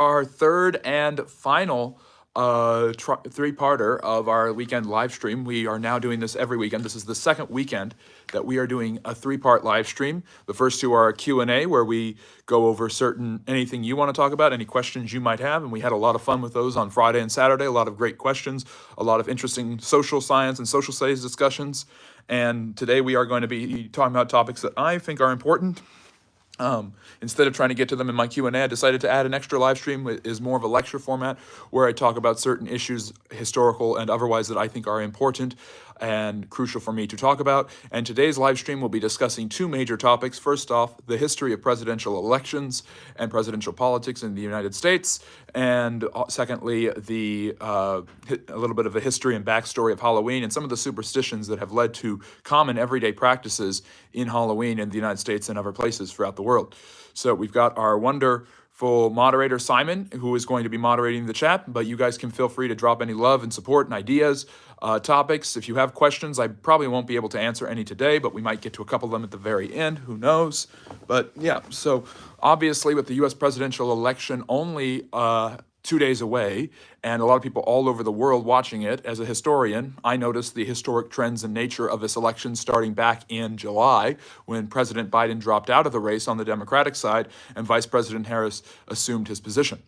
our third and final three-parter of our weekend live stream. We are now doing this every weekend. This is the second weekend that we are doing a three-part live stream. The first two are a Q&A, where we go over anything you want to talk about, any questions you might have, and we had a lot of fun with those on Friday and Saturday. A lot of great questions, a lot of interesting social science and social studies discussions. And today we are going to be talking about topics that I think are important. Instead of trying to get to them in my Q&A, I decided to add an extra live stream. It is more of a lecture format where I talk about certain issues, historical and otherwise, that I think are important and crucial for me to talk about. And today's live stream will be discussing two major topics. First off, the history of presidential elections and presidential politics in the United States. And secondly, a little bit of a history and backstory of Halloween and some of the superstitions that have led to common everyday practices in Halloween in the United States and other places throughout the world. So we've got our wonderful moderator, Simon, who is going to be moderating the chat, but you guys can feel free to drop any love and support and ideas, topics. If you have questions, I probably won't be able to answer any today, but we might get to a couple of them at the very end, who knows? But yeah, so obviously with the US presidential election only 2 days away, and a lot of people all over the world watching it, as a historian, I noticed the historic trends and nature of this election starting back in July, when President Biden dropped out of the race on the Democratic side and Vice President Harris assumed his position.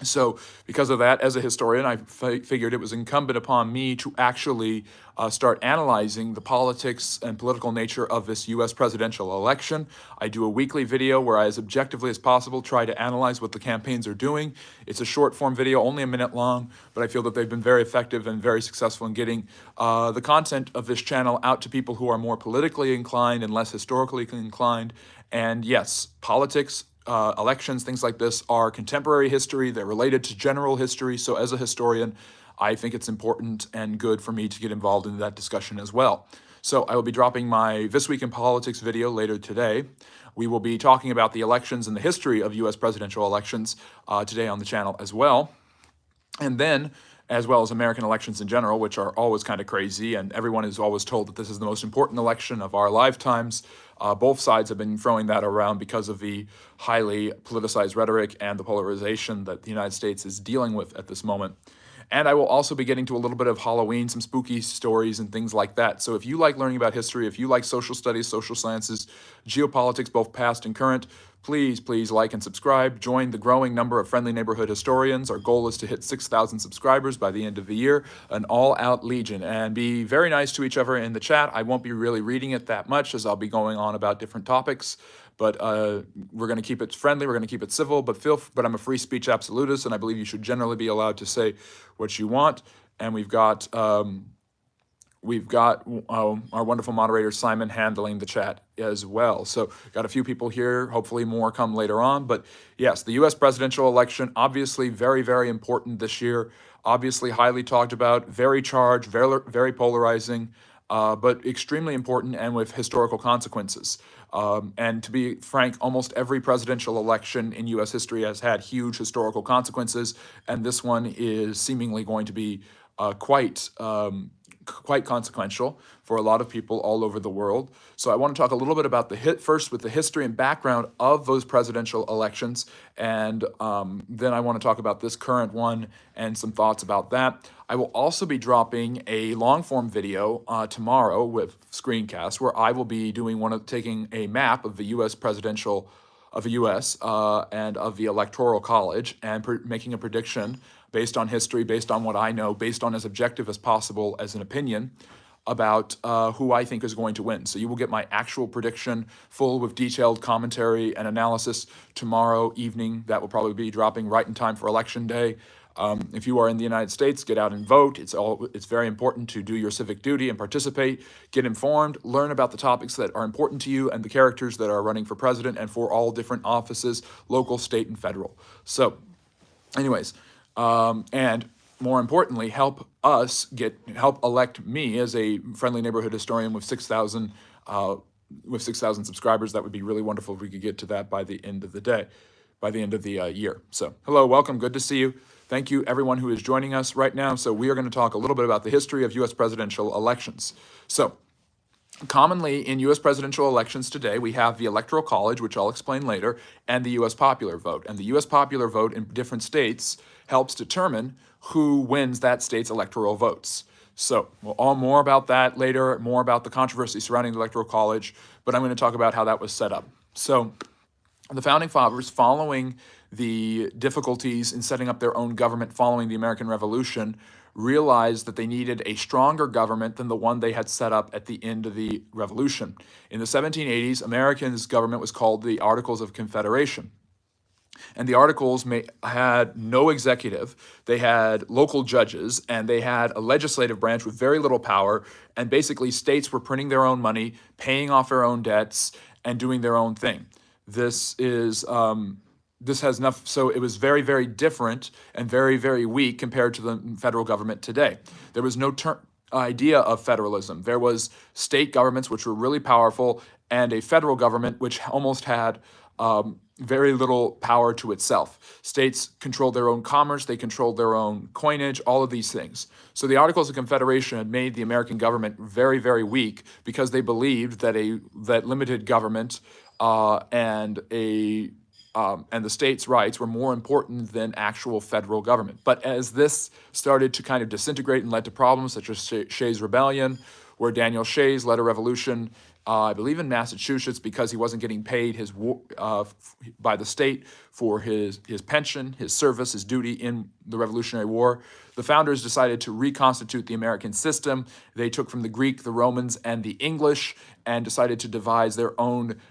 So because of that, as a historian, I figured it was incumbent upon me to actually start analyzing the politics and political nature of this US presidential election. I do a weekly video where I, as objectively as possible, try to analyze what the campaigns are doing. It's a short form video, only a minute long, but I feel that they've been very effective and very successful in getting the content of this channel out to people who are more politically inclined and less historically inclined. And yes, politics, elections, things like this are contemporary history. They're related to general history. So as a historian, I think it's important and good for me to get involved in that discussion as well. So I will be dropping my This Week in Politics video later today. We will be talking about the elections and the history of US presidential elections today on the channel as well. And then, as well as American elections in general, which are always kind of crazy, and everyone is always told that this is the most important election of our lifetimes. Both sides have been throwing that around because of the highly politicized rhetoric and the polarization that the United States is dealing with at this moment. And I will also be getting to a little bit of Halloween, some spooky stories and things like that. So if you like learning about history, if you like social studies, social sciences, geopolitics, both past and current, please like and subscribe. Join the growing number of friendly neighborhood historians. Our goal is to hit 6,000 subscribers by the end of the year, an all-out legion. And be very nice to each other in the chat. I won't be really reading it that much, as I'll be going on about different topics. But we're going to keep it friendly, we're going to keep it civil, but I'm a free speech absolutist, and I believe you should generally be allowed to say what you want. And we've got our wonderful moderator, Simon, handling the chat as well. So got a few people here, hopefully more come later on. But yes, the US presidential election, obviously very, very important this year, obviously highly talked about, very charged, very, very polarizing, but extremely important and with historical consequences. And to be frank, almost every presidential election in US history has had huge historical consequences, and this one is seemingly going to be quite consequential for a lot of people all over the world. So I want to talk a little bit about first with the history and background of those presidential elections, and then I want to talk about this current one and some thoughts about that. I will also be dropping a long-form video tomorrow with screencast, where I will be doing taking a map of the U.S. and of the Electoral College, and making a prediction based on history, based on what I know, based on as objective as possible as an opinion about who I think is going to win. So you will get my actual prediction, full with detailed commentary and analysis tomorrow evening. That will probably be dropping right in time for Election Day. If you are in the United States, get out and vote. It's very important to do your civic duty and participate, get informed, learn about the topics that are important to you and the characters that are running for president and for all different offices, local, state, and federal. So anyways, and more importantly, help elect me as a friendly neighborhood historian with 6,000 subscribers. That would be really wonderful if we could get to that by the end of the year. So hello, welcome, good to see you. Thank you everyone who is joining us right now. So we are going to talk a little bit about the history of US presidential elections. So Commonly in U.S. presidential elections today, we have the Electoral College, which I'll explain later, and the U.S. popular vote. And the U.S. popular vote in different states helps determine who wins that state's electoral votes. So we'll all more about that later, more about the controversy surrounding the Electoral College, but I'm going to talk about how that was set up. So the Founding Fathers, following the difficulties in setting up their own government following the American Revolution, realized that they needed a stronger government than the one they had set up at the end of the Revolution. In the 1780s, Americans' government was called the Articles of Confederation. And the Articles had no executive, they had local judges, and they had a legislative branch with very little power, and basically states were printing their own money, paying off their own debts, and doing their own thing. This has enough, so it was very, very different and very, very weak compared to the federal government today. There was no idea of federalism. There was state governments, which were really powerful, and a federal government, which almost had very little power to itself. States controlled their own commerce, they controlled their own coinage, all of these things. So the Articles of Confederation had made the American government very, very weak because they believed that that limited government and the states' rights were more important than actual federal government. But as this started to kind of disintegrate and led to problems such as Shays' Rebellion, where Daniel Shays led a revolution, I believe in Massachusetts, because he wasn't getting paid by the state for his pension, his service, his duty in the Revolutionary War. The founders decided to reconstitute the American system. They took from the Greek, the Romans, and the English, and decided to devise their own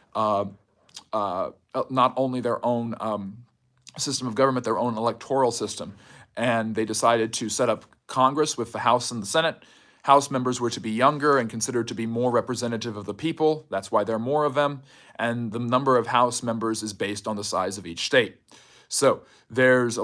not only their own system of government, their own electoral system. And they decided to set up Congress with the House and the Senate. House members were to be younger and considered to be more representative of the people. That's why there are more of them. And the number of House members is based on the size of each state. So thank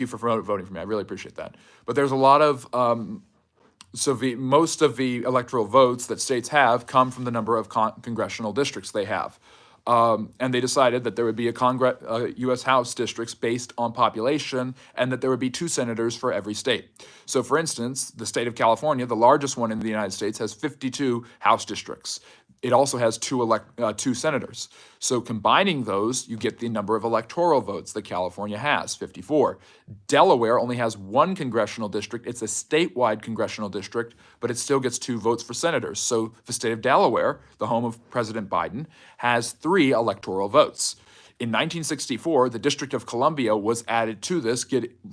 you for voting for me. I really appreciate that. But there's a lot of most of the electoral votes that states have come from the number of congressional districts they have. And they decided that there would be U.S. House districts based on population, and that there would be 2 senators for every state. So, for instance, the state of California, the largest one in the United States, has 52 House districts. It also has 2 senators. So combining those, you get the number of electoral votes that California has, 54. Delaware only has 1 congressional district. It's a statewide congressional district, but it still gets 2 votes for senators. So the state of Delaware, the home of President Biden, has 3 electoral votes. In 1964, the District of Columbia was added to this,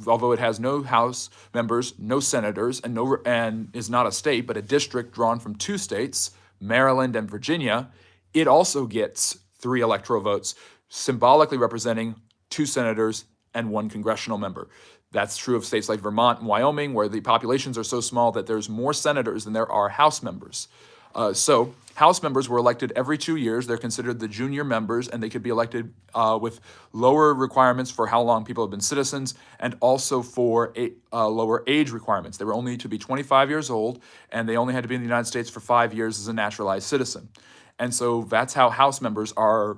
although it has no House members, no senators, and is not a state, but a district drawn from 2 states, Maryland and Virginia. It also gets 3 electoral votes, symbolically representing 2 senators and 1 congressional member. That's true of states like Vermont and Wyoming, where the populations are so small that there's more senators than there are House members. So House members were elected every 2 years. They're considered the junior members, and they could be elected with lower requirements for how long people have been citizens, and also for lower age requirements. They were only to be 25 years old, and they only had to be in the United States for 5 years as a naturalized citizen. And so that's how House members are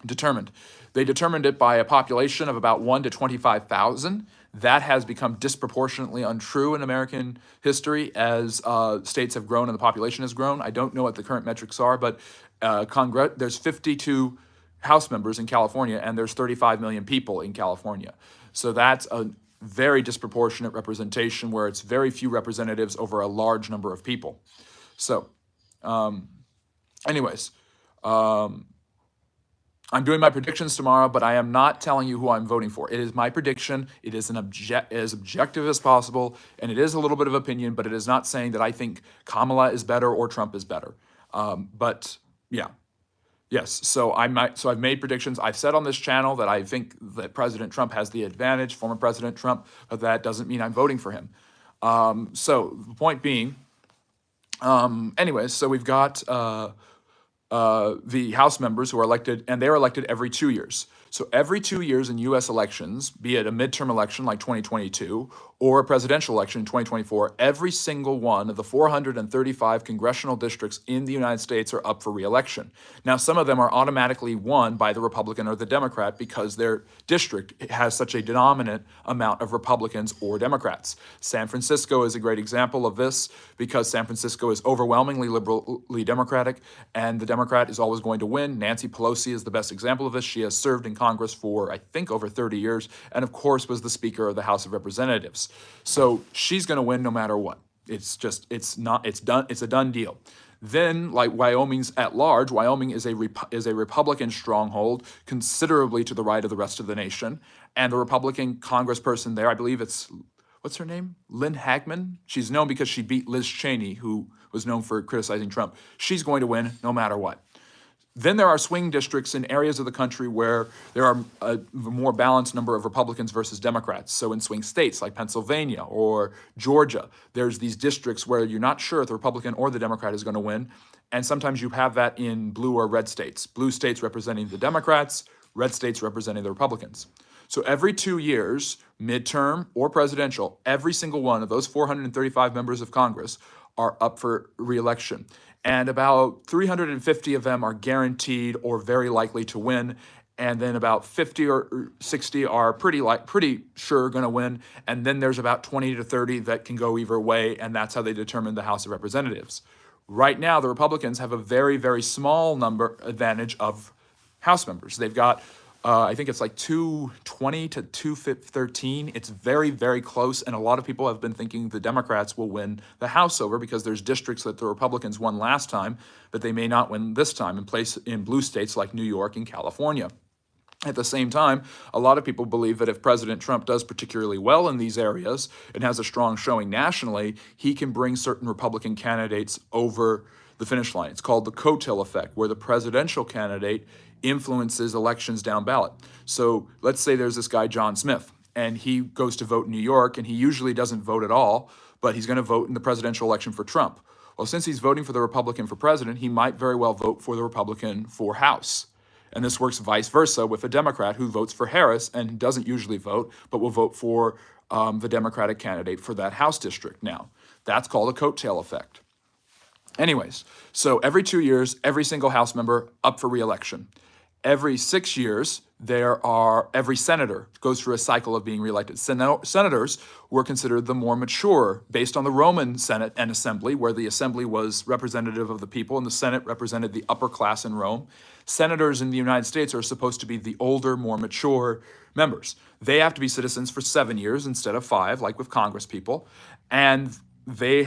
determined. They determined it by a population of about 1 to 25,000. That has become disproportionately untrue in American history as states have grown and the population has grown. I don't know what the current metrics are, but there's 52 House members in California, and there's 35 million people in California. So that's a very disproportionate representation where it's very few representatives over a large number of people. So, anyways, I'm doing my predictions tomorrow, but I am not telling you who I'm voting for. It is my prediction. It is as objective as possible, and it is a little bit of opinion, but it is not saying that I think Kamala is better or Trump is better. But yeah, yes. So I've made predictions. I've said on this channel that I think that President Trump has the advantage, former President Trump, but that doesn't mean I'm voting for him. So the point being, anyways, so we've got the House members who are elected, and they're elected every 2 years. So every 2 years in U.S. elections, be it a midterm election like 2022 or a presidential election in 2024, every single one of the 435 congressional districts in the United States are up for re-election. Now, some of them are automatically won by the Republican or the Democrat because their district has such a dominant amount of Republicans or Democrats. San Francisco is a great example of this because San Francisco is overwhelmingly liberally Democratic, and the Democrat is always going to win. Nancy Pelosi is the best example of this. She has served in Congress for, I think, over 30 years, and of course was the Speaker of the House of Representatives. So she's going to win no matter what. It's a done deal. Then, like Wyoming's at large, Wyoming is a Republican stronghold, considerably to the right of the rest of the nation. And the Republican congressperson there, I believe it's, what's her name? Lynn Hagman. She's known because she beat Liz Cheney, who was known for criticizing Trump. She's going to win no matter what. Then there are swing districts in areas of the country where there are a more balanced number of Republicans versus Democrats. So in swing states like Pennsylvania or Georgia, there's these districts where you're not sure if the Republican or the Democrat is going to win. And sometimes you have that in blue or red states. Blue states representing the Democrats, red states representing the Republicans. So every 2 years, midterm or presidential, every single one of those 435 members of Congress are up for re-election. And about 350 of them are guaranteed or very likely to win. And then about 50 or 60 are pretty sure going to win. And then there's about 20 to 30 that can go either way, and that's how they determine the House of Representatives. Right now, the Republicans have a very, very small number advantage of House members. They've got I think it's like 220 to 213. It's very, very close, and a lot of people have been thinking the Democrats will win the House over because there's districts that the Republicans won last time that they may not win this time in blue states like New York and California. At the same time, a lot of people believe that if President Trump does particularly well in these areas and has a strong showing nationally, he can bring certain Republican candidates over the finish line. It's called the coattail effect, where the presidential candidate influences elections down ballot. So let's say there's this guy, John Smith, and he goes to vote in New York, and he usually doesn't vote at all, but he's going to vote in the presidential election for Trump. Well, since he's voting for the Republican for president, he might very well vote for the Republican for House. And this works vice versa with a Democrat who votes for Harris and doesn't usually vote, but will vote for the Democratic candidate for that House district now. That's called a coattail effect. Anyways, so every 2 years, every single House member up for re-election. Every 6 years, every senator goes through a cycle of being reelected. Senators were considered the more mature, based on the Roman Senate and Assembly, where the Assembly was representative of the people and the Senate represented the upper class in Rome. Senators in the United States are supposed to be the older, more mature members. They have to be citizens for 7 years instead of 5, like with Congress people, and they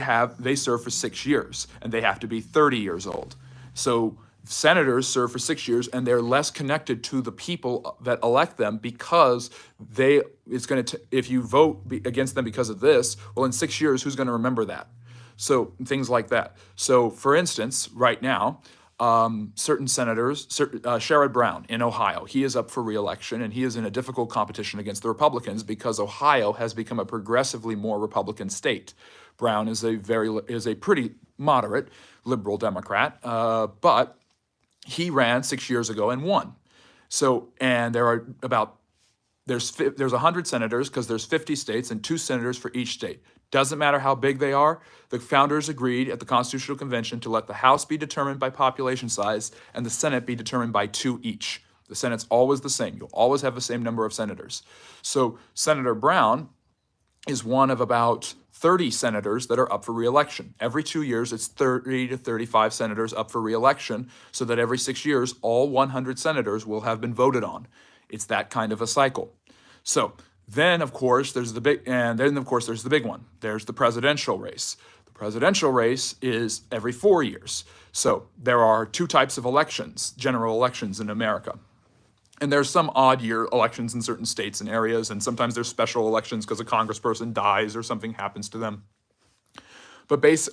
serve for 6 years, and they have to be 30 years old. So senators serve for 6 years, and they're less connected to the people that elect them because if you vote against them because of this, well, in 6 years, who's going to remember that? So things like that. So for instance, right now, certain senators, Sherrod Brown in Ohio, he is up for re-election, and he is in a difficult competition against the Republicans because Ohio has become a progressively more Republican state. Brown is a pretty moderate liberal Democrat, but he ran 6 years ago and won. So, and there's 100 senators because there's 50 states and 2 senators for each state. Doesn't matter how big they are. The founders agreed at the Constitutional Convention to let the House be determined by population size and the Senate be determined by 2 each. The Senate's always the same. You'll always have the same number of senators. So Senator Brown is one of about 30 senators that are up for re-election. Every 2 years, it's 30 to 35 senators up for re-election, so that every 6 years, all 100 senators will have been voted on. It's that kind of a cycle. So then, of course, there's the big one. There's the presidential race. The presidential race is every 4 years. So there are 2 types of elections, general elections in America. And there's some odd year elections in certain states and areas, and sometimes there's special elections because a congressperson dies or something happens to them.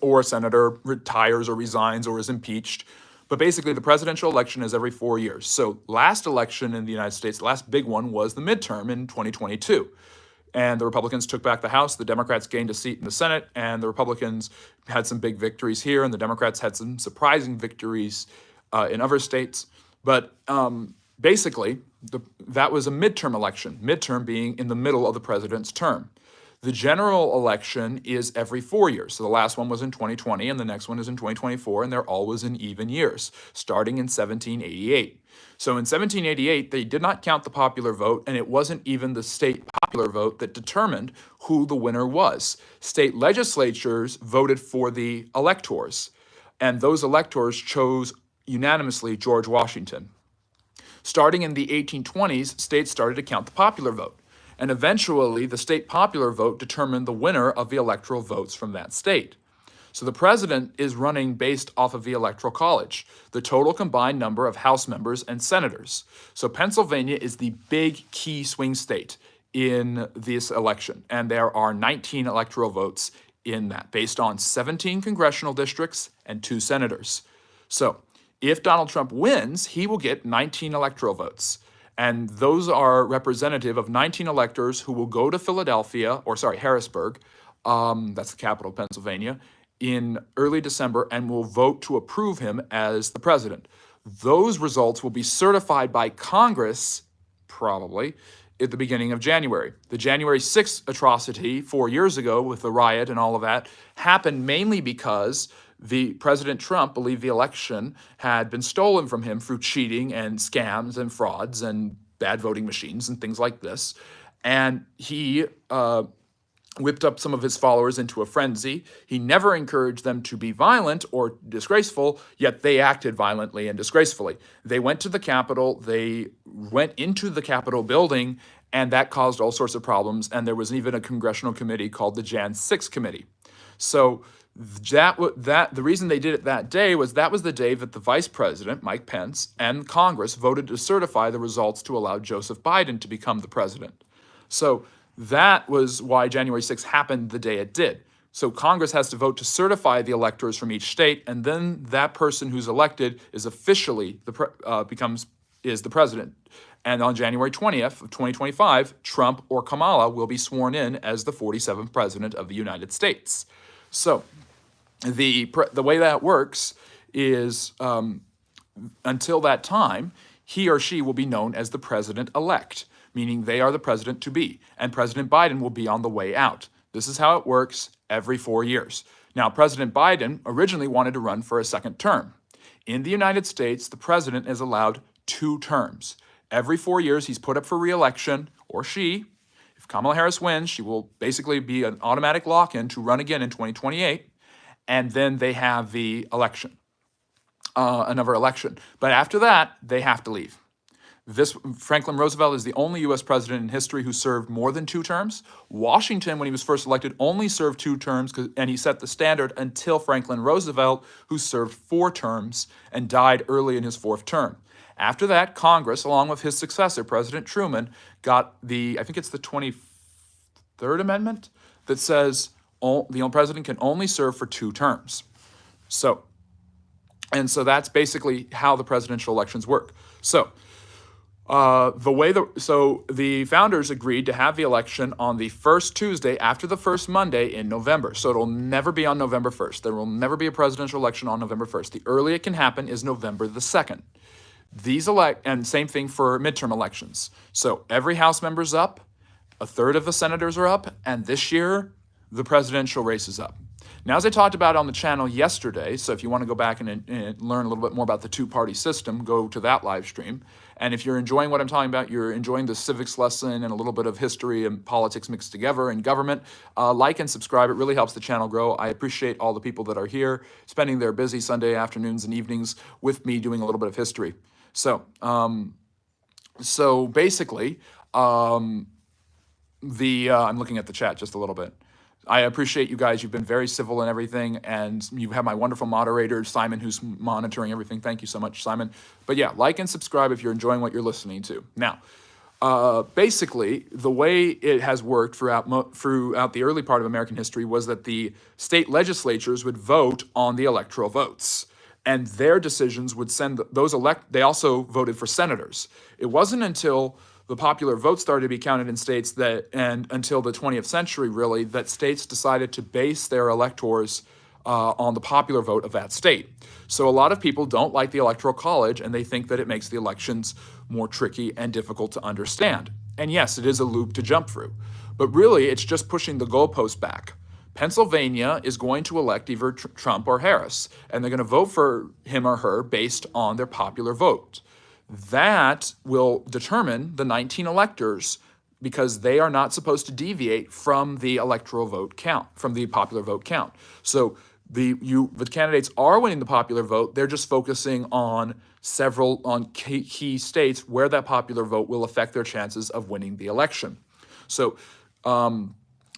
Or a senator retires or resigns or is impeached. But basically, the presidential election is every 4 years. So last election in the United States, the last big one was the midterm in 2022. And the Republicans took back the House, the Democrats gained a seat in the Senate, and the Republicans had some big victories here, and the Democrats had some surprising victories in other states. But basically, that was a midterm election, midterm being in the middle of the president's term. The general election is every 4 years. So the last one was in 2020, and the next one is in 2024, and they're always in even years, starting in 1788. So in 1788, they did not count the popular vote, and it wasn't even the state popular vote that determined who the winner was. State legislatures voted for the electors, and those electors chose unanimously George Washington. Starting in the 1820s, states started to count the popular vote. And eventually, the state popular vote determined the winner of the electoral votes from that state. So the president is running based off of the Electoral College, the total combined number of House members and senators. So Pennsylvania is the big key swing state in this election, and there are 19 electoral votes in that, based on 17 congressional districts and 2 senators. So if Donald Trump wins, he will get 19 electoral votes. And those are representative of 19 electors who will go to Harrisburg, that's the capital of Pennsylvania, in early December and will vote to approve him as the president. Those results will be certified by Congress, probably, at the beginning of January. The January 6th atrocity 4 years ago with the riot and all of that happened mainly because the President Trump believed the election had been stolen from him through cheating and scams and frauds and bad voting machines and things like this. And he whipped up some of his followers into a frenzy. He never encouraged them to be violent or disgraceful, yet they acted violently and disgracefully. They went to the Capitol, they went into the Capitol building, and that caused all sorts of problems. And there was even a congressional committee called the Jan 6 Committee. So the reason they did it that day was that was the day that the Vice President, Mike Pence, and Congress voted to certify the results to allow Joseph Biden to become the president. So that was why January 6th happened the day it did. So Congress has to vote to certify the electors from each state, and then that person who's elected is officially is the president. And on January 20th of 2025, Trump or Kamala will be sworn in as the 47th president of the United States. So the way that works is until that time, he or she will be known as the president-elect, meaning they are the president-to-be, and President Biden will be on the way out. This is how it works every 4 years. Now, President Biden originally wanted to run for a second term. In the United States, the president is allowed 2 terms. Every 4 years, he's put up for re-election, or she. If Kamala Harris wins, she will basically be an automatic lock-in to run again in 2028, and then they have the election, another election. But after that, they have to leave. Franklin Roosevelt is the only U.S. president in history who served more than 2 terms. Washington, when he was first elected, only served 2 terms, and he set the standard until Franklin Roosevelt, who served 4 terms and died early in his 4th term. After that, Congress, along with his successor, President Truman, got I think it's the 23rd Amendment, that says the president can only serve for 2 terms. So that's basically how the presidential elections work. So the founders agreed to have the election on the first Tuesday after the first Monday in November. So it'll never be on November 1st. There will never be a presidential election on November 1st. The earliest it can happen is November the 2nd. And same thing for midterm elections. So every House member's up, a third of the senators are up, and this year, the presidential race is up. Now, as I talked about on the channel yesterday, so if you want to go back and learn a little bit more about the 2-party system, go to that live stream. And if you're enjoying what I'm talking about, you're enjoying the civics lesson and a little bit of history and politics mixed together and government, like and subscribe. It really helps the channel grow. I appreciate all the people that are here, spending their busy Sunday afternoons and evenings with me doing a little bit of history. So basically, I'm looking at the chat just a little bit. I appreciate you guys. You've been very civil and everything, and you have my wonderful moderator, Simon, who's monitoring everything. Thank you so much, Simon. But yeah, like and subscribe if you're enjoying what you're listening to. Now, basically, the way it has worked throughout the early part of American history was that the state legislatures would vote on the electoral votes, and their decisions would send they also voted for senators. It wasn't until the popular vote started to be counted in states and until the 20th century, really, that states decided to base their electors on the popular vote of that state. So a lot of people don't like the Electoral College, and they think that it makes the elections more tricky and difficult to understand. And yes, it is a loop to jump through. But really, it's just pushing the goalpost back. Pennsylvania is going to elect either Trump or Harris, and they're going to vote for him or her based on their popular vote. That will determine the 19 electors because they are not supposed to deviate from the electoral vote count, from the popular vote count. So the candidates are winning the popular vote. They're just focusing on key states where that popular vote will affect their chances of winning the election. So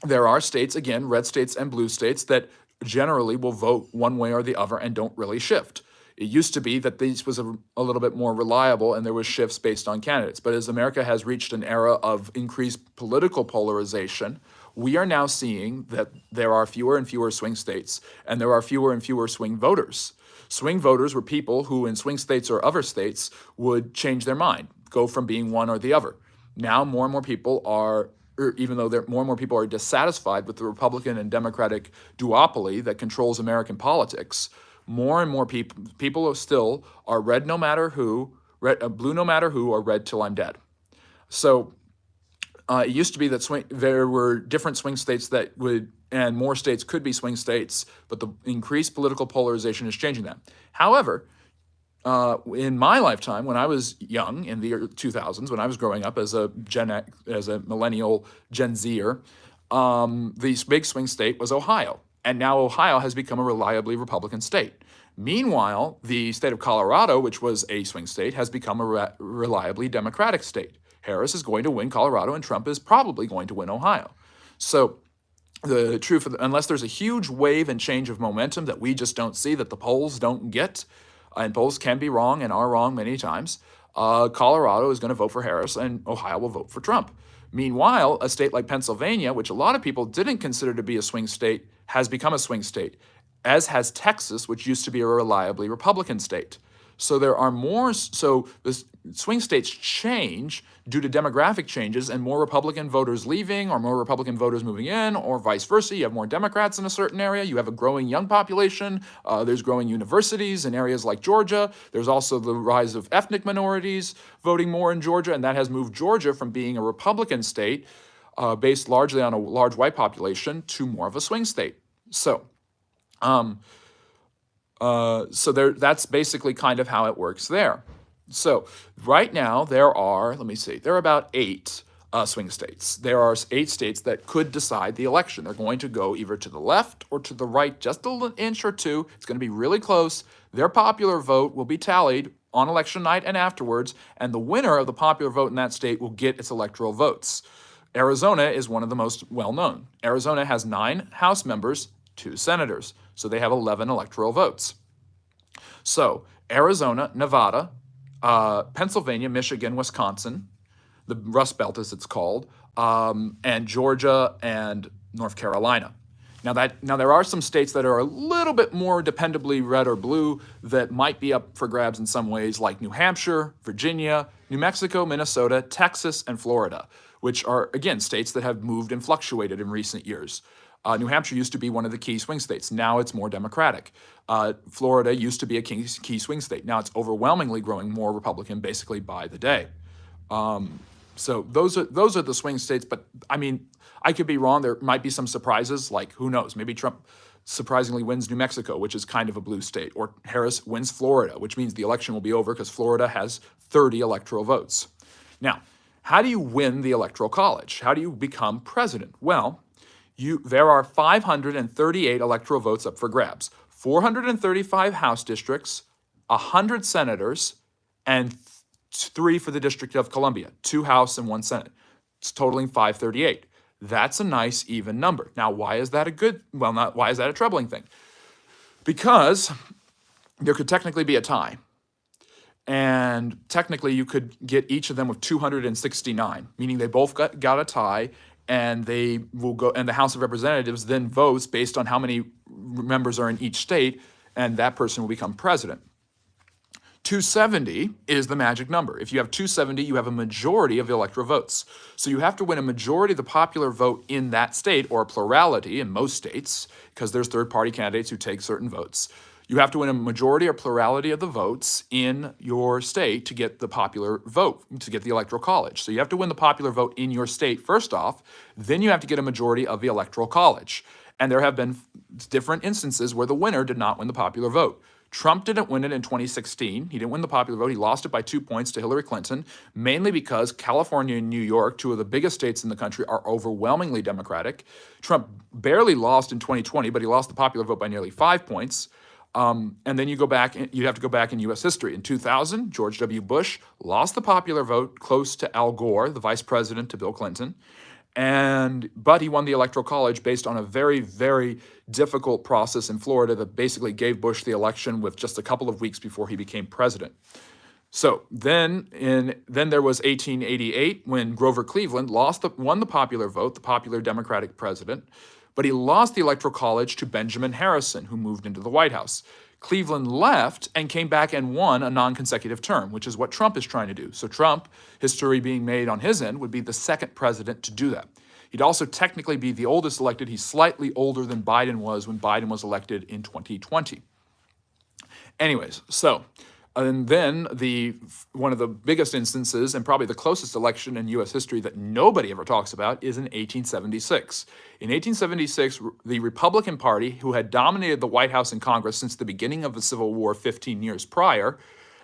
there are states, again, red states and blue states, that generally will vote one way or the other and don't really shift. It used to be that this was a little bit more reliable and there was shifts based on candidates. But as America has reached an era of increased political polarization, we are now seeing that there are fewer and fewer swing states and there are fewer and fewer swing voters. Swing voters were people who in swing states or other states would change their mind, go from being one or the other. Now more and more people are, even though more and more people are dissatisfied with the Republican and Democratic duopoly that controls American politics, more and more people still are red no matter who, blue no matter who, or red till I'm dead. So it used to be that there were different swing states that would, and more states could be swing states, but the increased political polarization is changing that. However, in my lifetime, when I was young in the 2000s, when I was growing up as a millennial Gen Zer, the big swing state was Ohio. And now Ohio has become a reliably Republican state. Meanwhile, the state of Colorado, which was a swing state, has become a reliably Democratic state. Harris is going to win Colorado, and Trump is probably going to win Ohio. So the truth, unless there's a huge wave and change of momentum that we just don't see, that the polls don't get, and polls can be wrong and are wrong many times, Colorado is going to vote for Harris, and Ohio will vote for Trump. Meanwhile, a state like Pennsylvania, which a lot of people didn't consider to be a swing state, has become a swing state, as has Texas, which used to be a reliably Republican state. So there are more, so the swing states change due to demographic changes and more Republican voters leaving or more Republican voters moving in or vice versa. You have more Democrats in a certain area. You have a growing young population. There's growing universities in areas like Georgia. There's also the rise of ethnic minorities voting more in Georgia, and that has moved Georgia from being a Republican state based largely on a large white population to more of a swing state. So that's basically kind of how it works there. So right now there are about 8 swing states. There are 8 states that could decide the election. They're going to go either to the left or to the right, just an inch or two. It's going to be really close. Their popular vote will be tallied on election night and afterwards, and the winner of the popular vote in that state will get its electoral votes. Arizona is one of the most well-known. Arizona has 9 House members, 2 senators, so they have 11 electoral votes. So Arizona, Nevada, Pennsylvania, Michigan, Wisconsin, the Rust Belt as it's called, and Georgia and North Carolina. Now there are some states that are a little bit more dependably red or blue that might be up for grabs in some ways, like New Hampshire, Virginia, New Mexico, Minnesota, Texas, and Florida, which are, again, states that have moved and fluctuated in recent years. New Hampshire used to be one of the key swing states. Now it's more Democratic. Florida used to be a key swing state. Now it's overwhelmingly growing more Republican basically by the day. So those are the swing states. But I mean, I could be wrong. There might be some surprises, like who knows? Maybe Trump surprisingly wins New Mexico, which is kind of a blue state, or Harris wins Florida, which means the election will be over because Florida has 30 electoral votes. Now, how do you win the Electoral College? How do you become president? Well, there are 538 electoral votes up for grabs, 435 House districts, 100 senators, and 3 for the District of Columbia, 2 House and 1 Senate. It's totaling 538. That's a nice even number. Now, why is that why is that a troubling thing? Because there could technically be a tie. And technically you could get each of them with 269, meaning they both got a tie, and they will go, and the House of Representatives then votes based on how many members are in each state, and that person will become president. 270 is the magic number. If you have 270, you have a majority of the electoral votes. So you have to win a majority of the popular vote in that state, or a plurality in most states, because there's third-party candidates who take certain votes. You have to win a majority or plurality of the votes in your state to get the popular vote, to get the electoral college. So you have to win the popular vote in your state first off, then you have to get a majority of the electoral college. And there have been different instances where the winner did not win the popular vote. Trump didn't win it in 2016. He didn't win the popular vote. He lost it by 2 points to Hillary Clinton, mainly because California and New York, two of the biggest states in the country, are overwhelmingly Democratic. Trump barely lost in 2020, but he lost the popular vote by nearly 5 points. And then you have to go back in U.S. history. In 2000, George W. Bush lost the popular vote close to Al Gore, the vice president to Bill Clinton. But he won the Electoral College based on a very, very difficult process in Florida that basically gave Bush the election with just a couple of weeks before he became president. So then there was 1888 when Grover Cleveland won the popular vote, the popular Democratic president, but he lost the Electoral College to Benjamin Harrison, who moved into the White House. Cleveland left and came back and won a non-consecutive term, which is what Trump is trying to do. So Trump, history being made on his end, would be the second president to do that. He'd also technically be the oldest elected. He's slightly older than Biden was when Biden was elected in 2020. Anyways, and then one of the biggest instances, and probably the closest election in U.S. history that nobody ever talks about, is in 1876. In 1876, the Republican Party, who had dominated the White House and Congress since the beginning of the Civil War 15 years prior,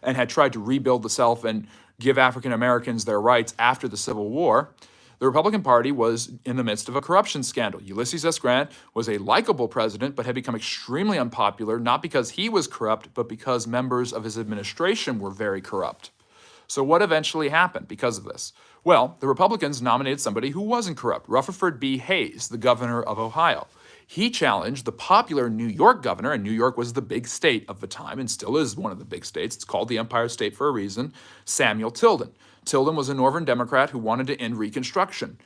and had tried to rebuild the South and give African Americans their rights after the Civil War, the Republican Party was in the midst of a corruption scandal. Ulysses S. Grant was a likable president, but had become extremely unpopular, not because he was corrupt, but because members of his administration were very corrupt. So what eventually happened because of this? Well, the Republicans nominated somebody who wasn't corrupt, Rutherford B. Hayes, the governor of Ohio. He challenged the popular New York governor, and New York was the big state of the time and still is one of the big states. It's called the Empire State for a reason, Samuel Tilden. Tilden was a Northern Democrat who wanted to end Reconstruction.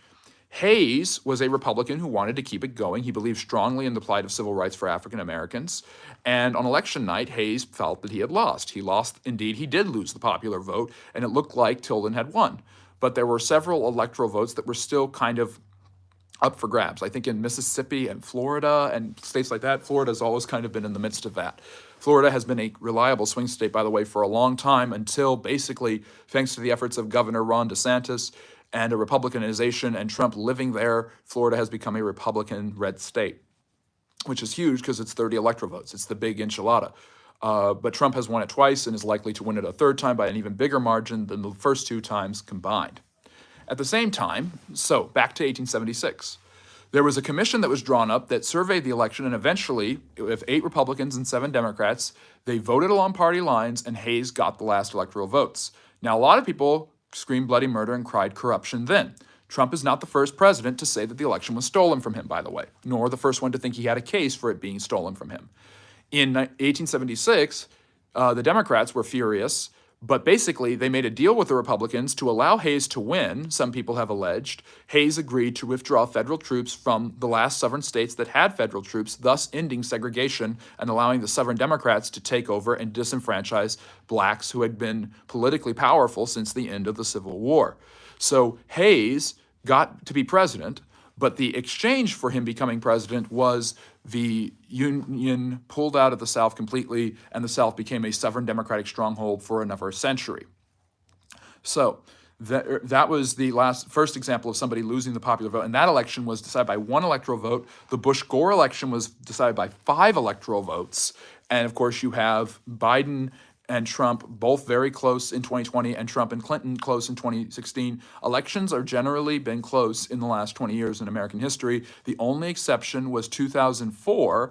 Hayes was a Republican who wanted to keep it going. He believed strongly in the plight of civil rights for African Americans. And on election night, Hayes felt that he had lost. Indeed, he did lose the popular vote, and it looked like Tilden had won. But there were several electoral votes that were still kind of up for grabs. I think in Mississippi and Florida and states like that, Florida's always kind of been in the midst of that. Florida has been a reliable swing state, by the way, for a long time until basically, thanks to the efforts of Governor Ron DeSantis and a Republicanization and Trump living there, Florida has become a Republican red state, which is huge because it's 30 electoral votes. It's the big enchilada. But Trump has won it twice and is likely to win it a third time by an even bigger margin than the first two times combined. At the same time, so back to 1876, there was a commission that was drawn up that surveyed the election, and eventually, with 8 Republicans and 7 Democrats, they voted along party lines, and Hayes got the last electoral votes. Now, a lot of people screamed bloody murder and cried corruption then. Trump is not the first president to say that the election was stolen from him, by the way, nor the first one to think he had a case for it being stolen from him. In 1876, the Democrats were furious, but basically they made a deal with the Republicans to allow Hayes to win, some people have alleged. Hayes agreed to withdraw federal troops from the last sovereign states that had federal troops, thus ending segregation and allowing the Southern Democrats to take over and disenfranchise blacks who had been politically powerful since the end of the Civil War. So Hayes got to be president, but the exchange for him becoming president was the Union pulled out of the South completely, and the South became a Southern Democratic stronghold for another century. So that was the first example of somebody losing the popular vote, and that election was decided by 1 electoral vote. The Bush-Gore election was decided by 5 electoral votes, and of course you have Biden and Trump both very close in 2020, and Trump and Clinton close in 2016. Elections are generally been close in the last 20 years in American history. The only exception was 2008,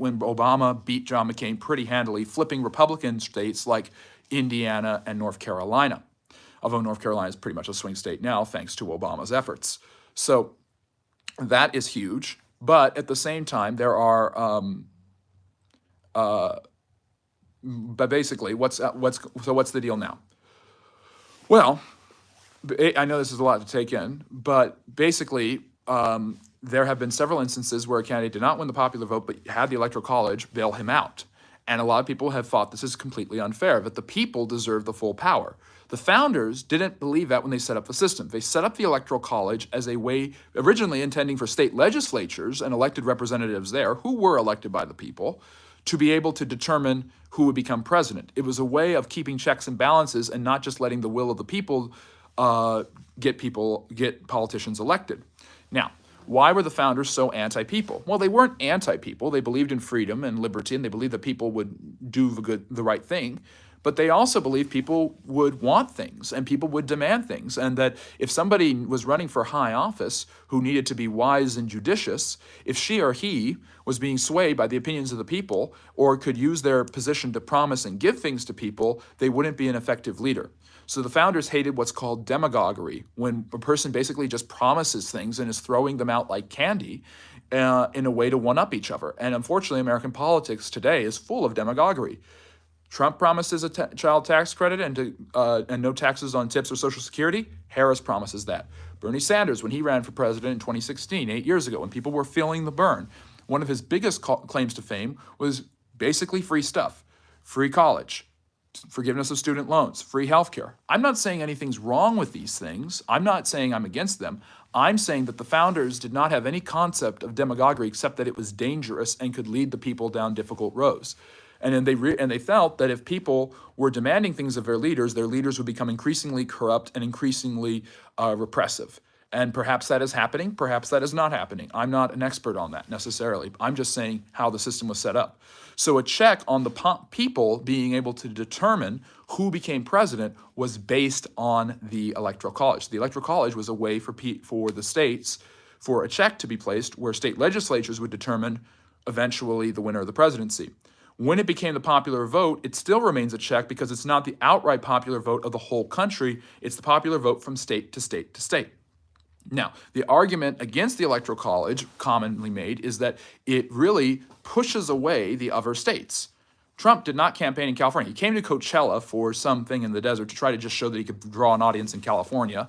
when Obama beat John McCain pretty handily, flipping Republican states like Indiana and North Carolina. Although North Carolina is pretty much a swing state now, thanks to Obama's efforts. So that is huge. But at the same time, there are but basically, what's the deal now? Well, I know this is a lot to take in, but basically, there have been several instances where a candidate did not win the popular vote, but had the Electoral College bail him out. And a lot of people have thought this is completely unfair, that the people deserve the full power. The founders didn't believe that when they set up the system. They set up the Electoral College as a way, originally intending for state legislatures and elected representatives there, who were elected by the people, to be able to determine who would become president. It was a way of keeping checks and balances and not just letting the will of the people get politicians elected. Now, why were the founders so anti-people? Well, they weren't anti-people. They believed in freedom and liberty, and they believed that people would do the right thing. But they also believed people would want things and people would demand things, and that if somebody was running for high office who needed to be wise and judicious, if she or he was being swayed by the opinions of the people or could use their position to promise and give things to people, they wouldn't be an effective leader. So the founders hated what's called demagoguery, when a person basically just promises things and is throwing them out like candy in a way to one-up each other. And unfortunately, American politics today is full of demagoguery. Trump promises a child tax credit and no taxes on tips or Social Security. Harris promises that. Bernie Sanders, when he ran for president in 2016, 8 years ago, when people were feeling the burn, one of his biggest claims to fame was basically free stuff, free college, forgiveness of student loans, free healthcare. I'm not saying anything's wrong with these things. I'm not saying I'm against them. I'm saying that the founders did not have any concept of demagoguery except that it was dangerous and could lead the people down difficult roads. And then they felt that if people were demanding things of their leaders would become increasingly corrupt and increasingly repressive. And perhaps that is happening, perhaps that is not happening. I'm not an expert on that necessarily. I'm just saying how the system was set up. So a check on the people being able to determine who became president was based on the Electoral College. The Electoral College was a way for the states for a check to be placed where state legislatures would determine eventually the winner of the presidency. When it became the popular vote, it still remains a check because it's not the outright popular vote of the whole country. It's the popular vote from state to state to state. Now, the argument against the Electoral College, commonly made, is that it really pushes away the other states. Trump did not campaign in California. He came to Coachella for something in the desert to try to just show that he could draw an audience in California,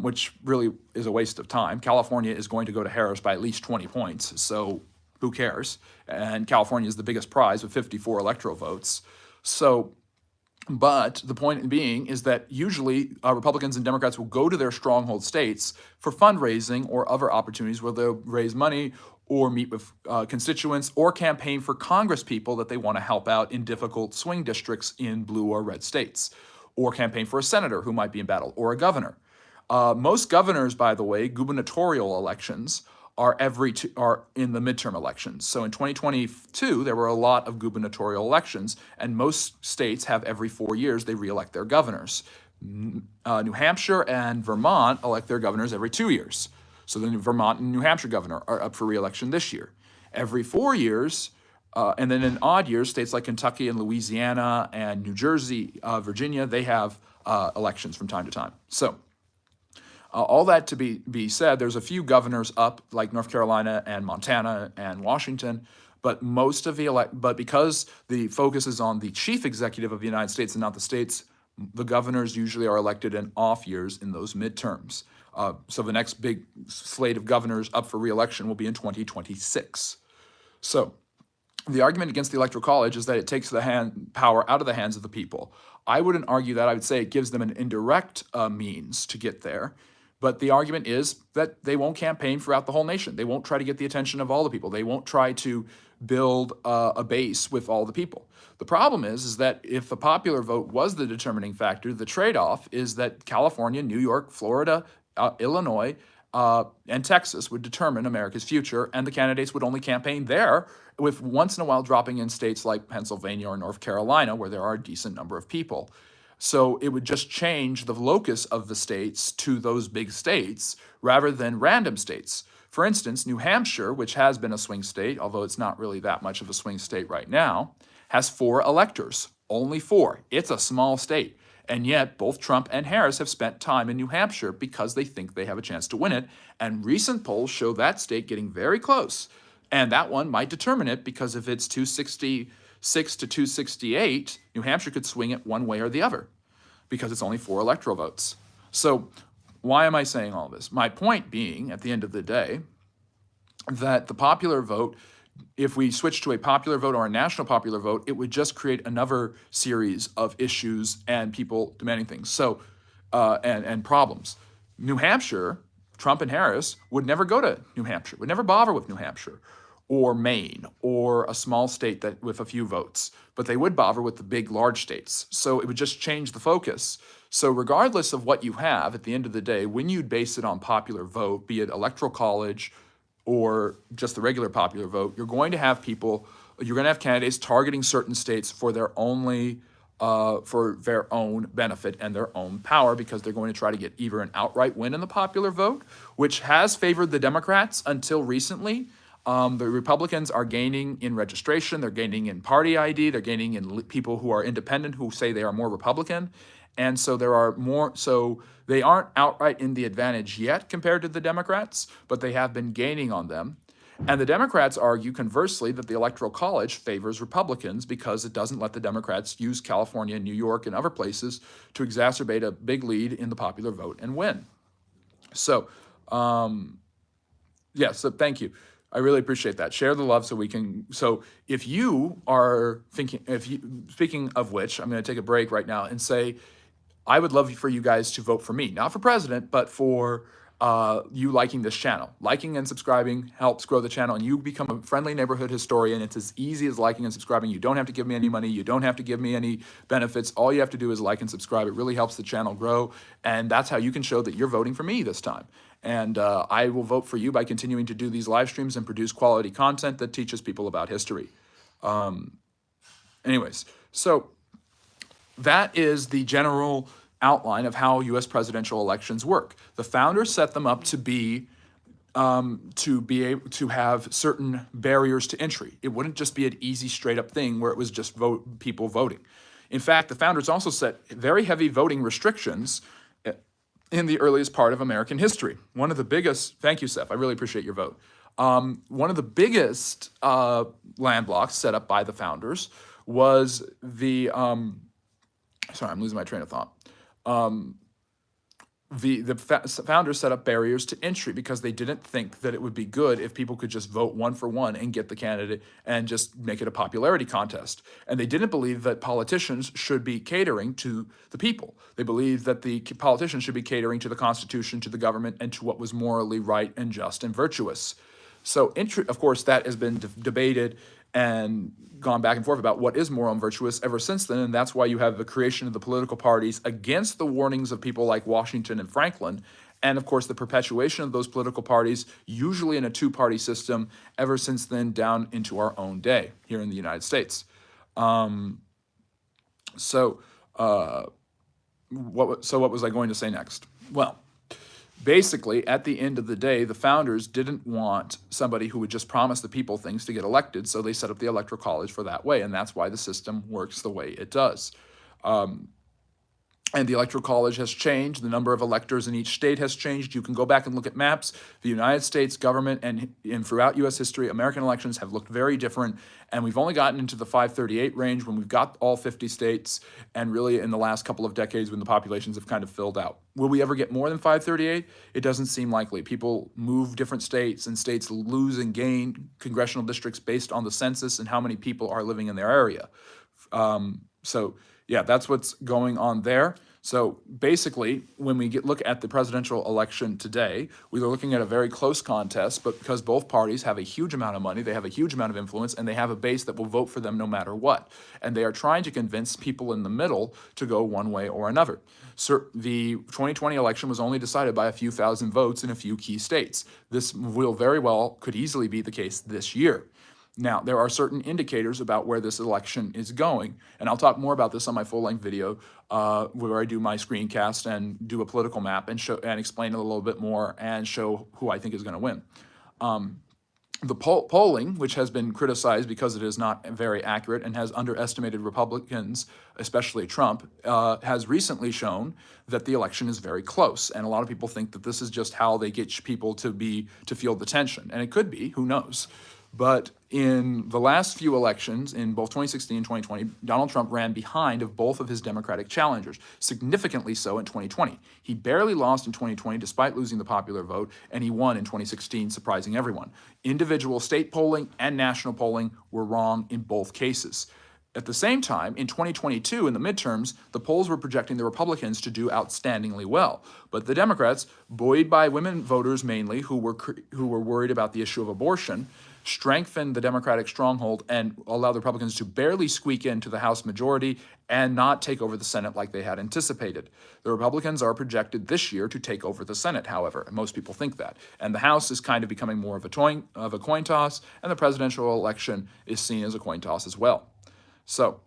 which really is a waste of time. California is going to go to Harris by at least 20 points, so who cares? And California is the biggest prize with 54 electoral votes. But the point being is that usually Republicans and Democrats will go to their stronghold states for fundraising or other opportunities where they'll raise money or meet with constituents or campaign for Congress people that they want to help out in difficult swing districts in blue or red states, or campaign for a senator who might be in battle, or a governor. Most governors, by the way, gubernatorial elections are in the midterm elections. So in 2022, there were a lot of gubernatorial elections, and most states have every 4 years they reelect their governors. New Hampshire and Vermont elect their governors every 2 years. So the Vermont and New Hampshire governor are up for reelection this year. Every 4 years, and then in odd years, states like Kentucky and Louisiana and New Jersey, Virginia, they have elections from time to time. So all that to be said, there's a few governors up, like North Carolina and Montana and Washington, but but because the focus is on the chief executive of the United States and not the states, the governors usually are elected in off years in those midterms. So the next big slate of governors up for re-election will be in 2026. So the argument against the Electoral College is that it takes the power out of the hands of the people. I wouldn't argue that. I would say it gives them an indirect means to get there. But the argument is that they won't campaign throughout the whole nation. They won't try to get the attention of all the people. They won't try to build a base with all the people. The problem is that if the popular vote was the determining factor, the trade-off is that California, New York, Florida, Illinois, and Texas would determine America's future, and the candidates would only campaign there, with once in a while dropping in states like Pennsylvania or North Carolina, where there are a decent number of people. So it would just change the locus of the states to those big states rather than random states. For instance, New Hampshire, which has been a swing state, although it's not really that much of a swing state right now, has 4 electors, only 4. It's a small state. And yet both Trump and Harris have spent time in New Hampshire because they think they have a chance to win it. And recent polls show that state getting very close. And that one might determine it, because if it's 266 to 268, New Hampshire could swing it one way or the other because it's only 4 electoral votes. So why am I saying all this? My point being, at the end of the day, that the popular vote if we switch to a popular vote or a national popular vote, it would just create another series of issues and people demanding things. So, and problems. New Hampshire, Trump and Harris would never go to New Hampshire, would never bother with New Hampshire or Maine or a small state that with a few votes, but they would bother with the big, large states. So it would just change the focus. So regardless of what you have, at the end of the day, when you base it on popular vote, be it Electoral College or just the regular popular vote, you're going to have people, you're going to have candidates targeting certain states for their own benefit and their own power, because they're going to try to get either an outright win in the popular vote, which has favored the Democrats until recently. The Republicans are gaining in registration, they're gaining in party ID, they're gaining in people who are independent who say they are more Republican. And so there are more, so they aren't outright in the advantage yet compared to the Democrats, but they have been gaining on them. And the Democrats argue conversely that the Electoral College favors Republicans because it doesn't let the Democrats use California, New York, and other places to exacerbate a big lead in the popular vote and win. So, yeah, so thank you. I really appreciate that. Share the love so we can, so if you are thinking, speaking of which, I'm going to take a break right now and say, I would love for you guys to vote for me, not for president, but for you liking this channel. Liking and subscribing helps grow the channel, and you become a friendly neighborhood historian. It's as easy as liking and subscribing. You don't have to give me any money. You don't have to give me any benefits. All you have to do is like and subscribe. It really helps the channel grow, and that's how you can show that you're voting for me this time. And I will vote for you by continuing to do these live streams and produce quality content that teaches people about history. Anyways, so that is the general outline of how U.S. presidential elections work. The founders set them up to be able to have certain barriers to entry. It wouldn't just be an easy, straight-up thing where it was just people voting. In fact, the founders also set very heavy voting restrictions in the earliest part of American history. One of the biggest, thank you, Seth, I really appreciate your vote. One of the biggest land blocks set up by the founders was the, sorry, I'm losing my train of thought. The founders set up barriers to entry because they didn't think that it would be good if people could just vote one for one and get the candidate and just make it a popularity contest. And they didn't believe that politicians should be catering to the people. They believed that the politicians should be catering to the Constitution, to the government, and to what was morally right and just and virtuous. So, of course, that has been debated and gone back and forth about what is moral and virtuous ever since then, and that's why you have the creation of the political parties against the warnings of people like Washington and Franklin, and of course the perpetuation of those political parties, usually in a two-party system, ever since then down into our own day here in the United States. So what was I going to say next? Well, basically, at the end of the day, the founders didn't want somebody who would just promise the people things to get elected, so they set up the Electoral College for that way, and that's why the system works the way it does. And the Electoral College has changed. The number of electors in each state has changed. You can go back and look at maps. The United States government and throughout U.S. history, American elections have looked very different. And we've only gotten into the 538 range when we've got all 50 states, and really in the last couple of decades when the populations have kind of filled out. Will we ever get more than 538? It doesn't seem likely. People move different states, and states lose and gain congressional districts based on the census and how many people are living in their area. So yeah, that's what's going on there. So basically, when we look at the presidential election today, we are looking at a very close contest, but because both parties have a huge amount of money, they have a huge amount of influence, and they have a base that will vote for them no matter what. And they are trying to convince people in the middle to go one way or another. So the 2020 election was only decided by a few thousand votes in a few key states. This could easily be the case this year. Now, there are certain indicators about where this election is going, and I'll talk more about this on my full-length video where I do my screencast and do a political map and explain it a little bit more and show who I think is going to win. The polling, which has been criticized because it is not very accurate and has underestimated Republicans, especially Trump, has recently shown that the election is very close, and a lot of people think that this is just how they get people to feel the tension, and it could be, who knows. But in the last few elections, in both 2016 and 2020, Donald Trump ran behind of both of his Democratic challengers, significantly so in 2020. He barely lost in 2020 despite losing the popular vote, and he won in 2016, surprising everyone. Individual state polling and national polling were wrong in both cases. At the same time, in 2022, in the midterms, the polls were projecting the Republicans to do outstandingly well. But the Democrats, buoyed by women voters mainly, who were worried about the issue of abortion, strengthened the Democratic stronghold and allowed the Republicans to barely squeak into the House majority and not take over the Senate like they had anticipated. The Republicans are projected this year to take over the Senate, however, and most people think that. And the House is kind of becoming more of a coin toss, and the presidential election is seen as a coin toss as well. So,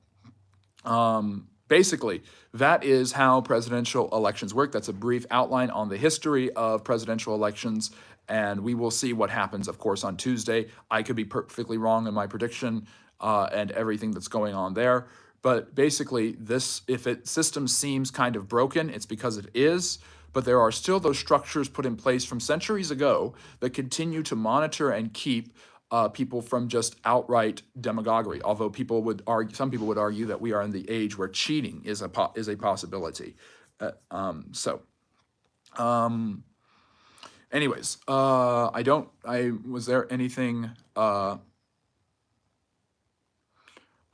basically, that is how presidential elections work. That's a brief outline on the history of presidential elections, and we will see what happens, of course, on Tuesday. I could be perfectly wrong in my prediction and everything that's going on there. But basically, if system seems kind of broken, it's because it is. But there are still those structures put in place from centuries ago that continue to monitor and keep people from just outright demagoguery. Although some people would argue that we are in the age where cheating is a possibility. Anyways, was there anything? I'm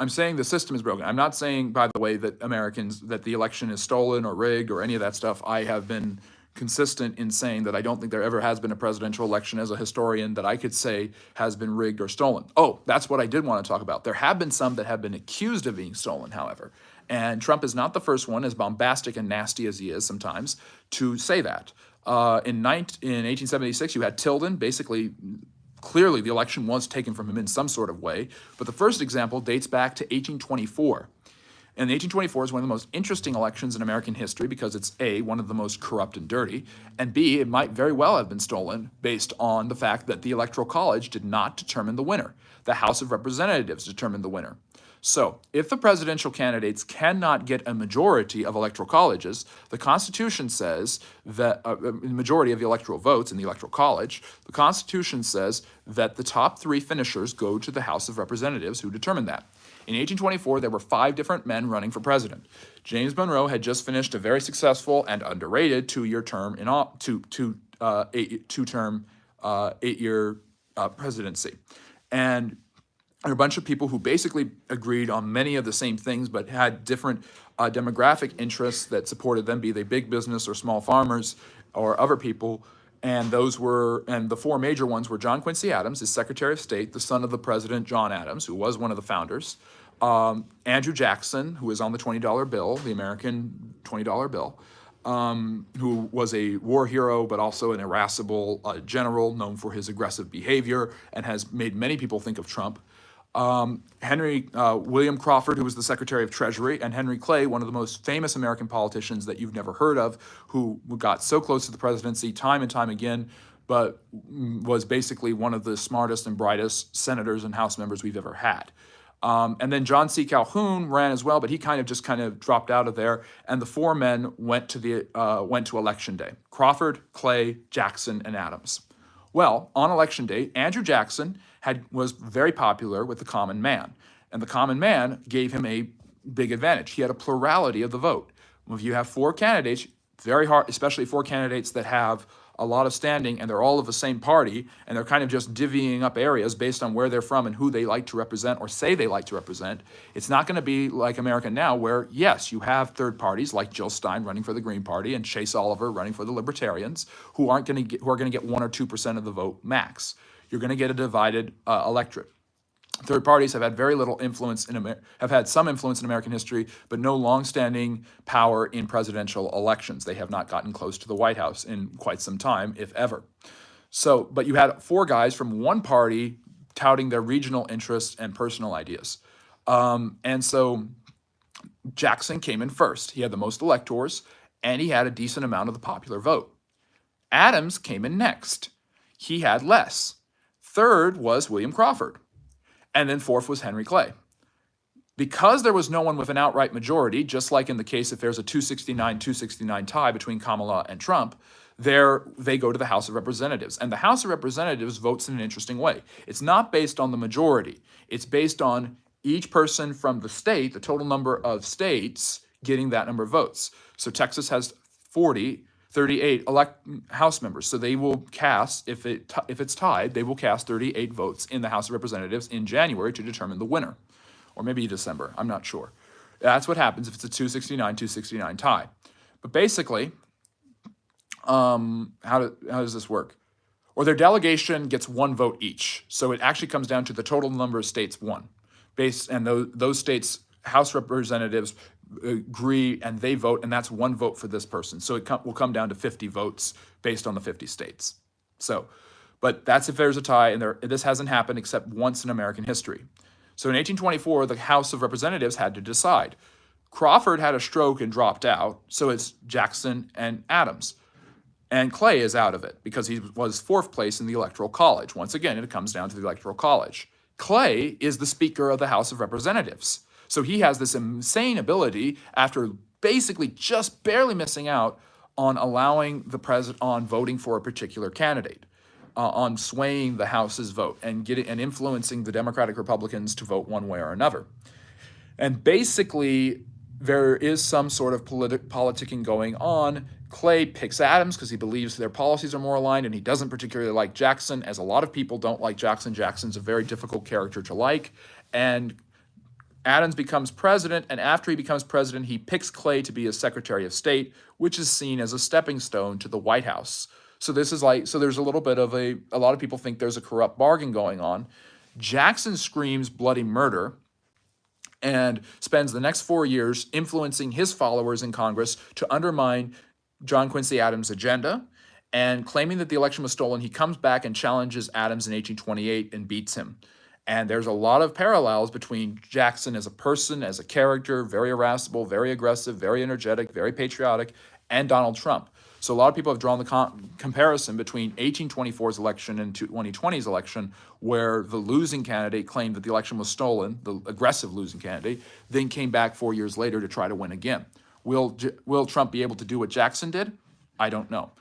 saying the system is broken. I'm not saying, by the way, that the election is stolen or rigged or any of that stuff. I have been consistent in saying that I don't think there ever has been a presidential election as a historian that I could say has been rigged or stolen. Oh, that's what I did want to talk about. There have been some that have been accused of being stolen, however. And Trump is not the first one, as bombastic and nasty as he is sometimes, to say that. In 1876, you had Tilden. Basically, clearly the election was taken from him in some sort of way. But the first example dates back to 1824. And 1824 is one of the most interesting elections in American history because it's A, one of the most corrupt and dirty, and B, it might very well have been stolen based on the fact that the Electoral College did not determine the winner. The House of Representatives determined the winner. So, if the presidential candidates cannot get a majority of electoral colleges, the Constitution says that the majority of the electoral votes in the Electoral College, the Constitution says that the top three finishers go to the House of Representatives who determine that. In 1824, there were 5 different men running for president. James Monroe had just finished a very successful and underrated 2-year term in 8-year presidency. And there were a bunch of people who basically agreed on many of the same things, but had different demographic interests that supported them, be they big business or small farmers or other people. And the 4 major ones were John Quincy Adams, his Secretary of State, the son of the President John Adams, who was one of the founders, Andrew Jackson, who is on the $20 bill, the American $20 bill, who was a war hero, but also an irascible general known for his aggressive behavior and has made many people think of Trump. William Crawford, who was the Secretary of Treasury, and Henry Clay, one of the most famous American politicians that you've never heard of, who got so close to the presidency time and time again, but was basically one of the smartest and brightest senators and House members we've ever had. And then John C. Calhoun ran as well, but he kind of dropped out of there. And the 4 men went to Election Day: Crawford, Clay, Jackson, and Adams. Well, on Election Day, Andrew Jackson was very popular with the common man, and the common man gave him a big advantage. He had a plurality of the vote. If you have 4 candidates, very hard, especially 4 candidates that have a lot of standing and they're all of the same party and they're kind of just divvying up areas based on where they're from and who they like to represent or say they like to represent. It's not going to be like America now, where yes, you have third parties like Jill Stein running for the Green Party and Chase Oliver running for the Libertarians, who are going to get 1 or 2% of the vote max. You're going to get a divided electorate. Third parties have had very little influence have had some influence in American history, but no long-standing power in presidential elections. They have not gotten close to the White House in quite some time, if ever. So, but you had 4 guys from one party touting their regional interests and personal ideas. And so Jackson came in first. He had the most electors, and he had a decent amount of the popular vote. Adams came in next. He had less. Third was William Crawford. And then fourth was Henry Clay. Because there was no one with an outright majority, just like in the case if there's a 269-269 tie between Kamala and Trump, they go to the House of Representatives. And the House of Representatives votes in an interesting way. It's not based on the majority. It's based on each person from the state, the total number of states, getting that number of votes. So Texas has 38 House members. So they will cast, if it's tied, they will cast 38 votes in the House of Representatives in January to determine the winner. Or maybe December, I'm not sure. That's what happens if it's a 269 tie. But basically, how does this work? Or their delegation gets one vote each. So it actually comes down to the total number of states won. And those states' House representatives agree and they vote, and that's one vote for this person. So it will come down to 50 votes based on the 50 states. So, but that's if there's a tie, and this hasn't happened except once in American history. So in 1824, the House of Representatives had to decide. Crawford had a stroke and dropped out, so it's Jackson and Adams. And Clay is out of it because he was fourth place in the Electoral College. Once again, it comes down to the Electoral College. Clay is the Speaker of the House of Representatives. So he has this insane ability, after basically just barely missing out on allowing the president on voting for a particular candidate, on swaying the House's vote and influencing the Democratic Republicans to vote one way or another. And basically, there is some sort of politicking going on. Clay picks Adams because he believes their policies are more aligned, and he doesn't particularly like Jackson, as a lot of people don't like Jackson. Jackson's a very difficult character to like. And Adams becomes president, and after he becomes president, he picks Clay to be his Secretary of State, which is seen as a stepping stone to the White House. So this is so there's a little bit of a lot of people think there's a corrupt bargain going on. Jackson screams bloody murder and spends the next 4 years influencing his followers in Congress to undermine John Quincy Adams' agenda, and claiming that the election was stolen. He comes back and challenges Adams in 1828 and beats him. And there's a lot of parallels between Jackson as a person, as a character, very irascible, very aggressive, very energetic, very patriotic, and Donald Trump. So a lot of people have drawn the comparison between 1824's election and 2020's election, where the losing candidate claimed that the election was stolen, the aggressive losing candidate, then came back 4 years later to try to win again. Will Trump be able to do what Jackson did? I don't know.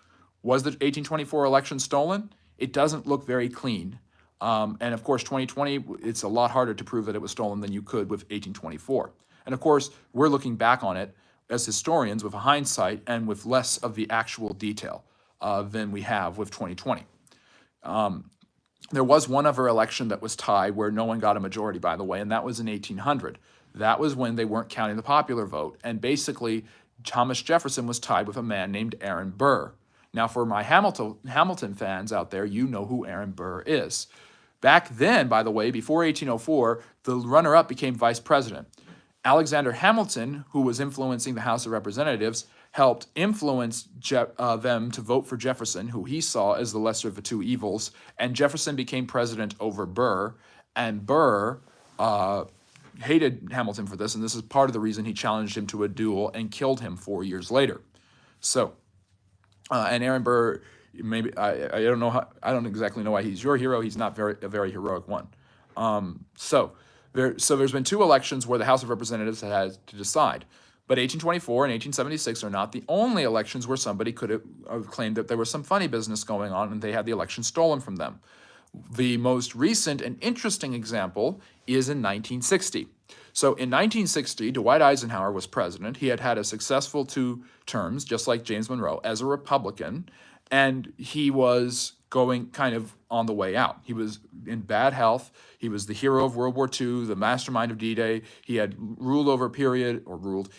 Was the 1824 election stolen? It doesn't look very clean. And of course, 2020, it's a lot harder to prove that it was stolen than you could with 1824. And of course, we're looking back on it as historians with hindsight and with less of the actual detail than we have with 2020. There was one other election that was tied where no one got a majority, by the way, and that was in 1800. That was when they weren't counting the popular vote. And basically, Thomas Jefferson was tied with a man named Aaron Burr. Now, for my Hamilton fans out there, you know who Aaron Burr is. Back then, by the way, before 1804, the runner-up became vice president. Alexander Hamilton, who was influencing the House of Representatives, helped influence them to vote for Jefferson, who he saw as the lesser of the two evils, and Jefferson became president over Burr, and Burr hated Hamilton for this, and this is part of the reason he challenged him to a duel and killed him 4 years later. So, and Aaron Burr, maybe I don't know I don't exactly know why he's your hero. He's not a very heroic one. So there's been two elections where the House of Representatives had to decide. But 1824 and 1876 are not the only elections where somebody could have claimed that there was some funny business going on and they had the election stolen from them. The most recent and interesting example is in 1960. So in 1960, Dwight Eisenhower was president. He had had a successful 2 terms, just like James Monroe, as a Republican, and he was going kind of on the way out. He was in bad health. He was the hero of World War II, the mastermind of D-Day. He had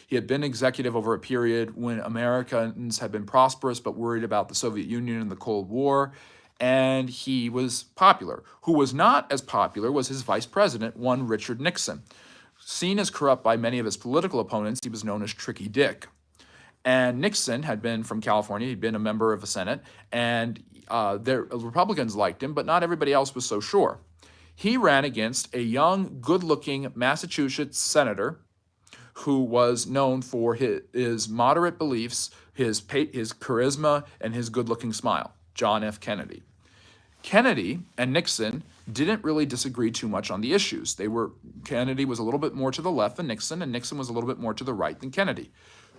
he had been executive over a period when Americans had been prosperous but worried about the Soviet Union and the Cold War. And he was popular. Who was not as popular was his vice president, one Richard Nixon. Seen as corrupt by many of his political opponents, he was known as Tricky Dick. And Nixon had been from California. He'd been a member of the Senate, and the Republicans liked him, but not everybody else was so sure. He ran against a young, good-looking Massachusetts senator who was known for his moderate beliefs, his charisma, and his good-looking smile, John F. Kennedy. Kennedy and Nixon didn't really disagree too much on the issues. Kennedy was a little bit more to the left than Nixon, and Nixon was a little bit more to the right than Kennedy.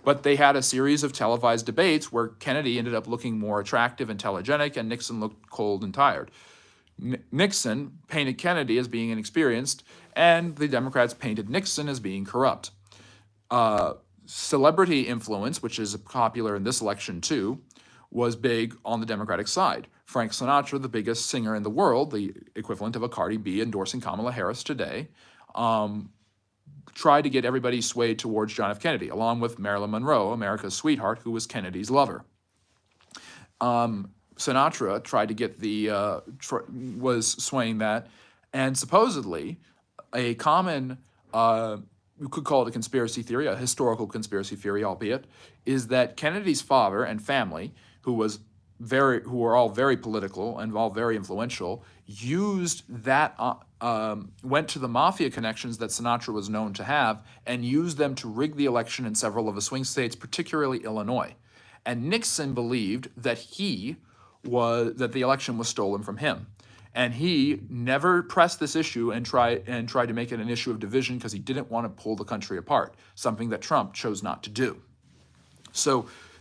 But they had a series of televised debates where Kennedy ended up looking more attractive and telegenic, and Nixon looked cold and tired. Nixon painted Kennedy as being inexperienced, and the Democrats painted Nixon as being corrupt. Celebrity influence, which is popular in this election too, was big on the Democratic side. Frank Sinatra, the biggest singer in the world, the equivalent of a Cardi B endorsing Kamala Harris today, tried to get everybody swayed towards John F. Kennedy, along with Marilyn Monroe, America's sweetheart, who was Kennedy's lover. Sinatra tried to get was swaying that, and supposedly a common, you could call it a conspiracy theory, a historical conspiracy theory, albeit, is that Kennedy's father and family, who were all very political and all very influential, used that, went to the mafia connections that Sinatra was known to have and used them to rig the election in several of the swing states, particularly Illinois. And Nixon believed that that the election was stolen from him. And he never pressed this issue and tried to make it an issue of division because he didn't want to pull the country apart, something that Trump chose not to do.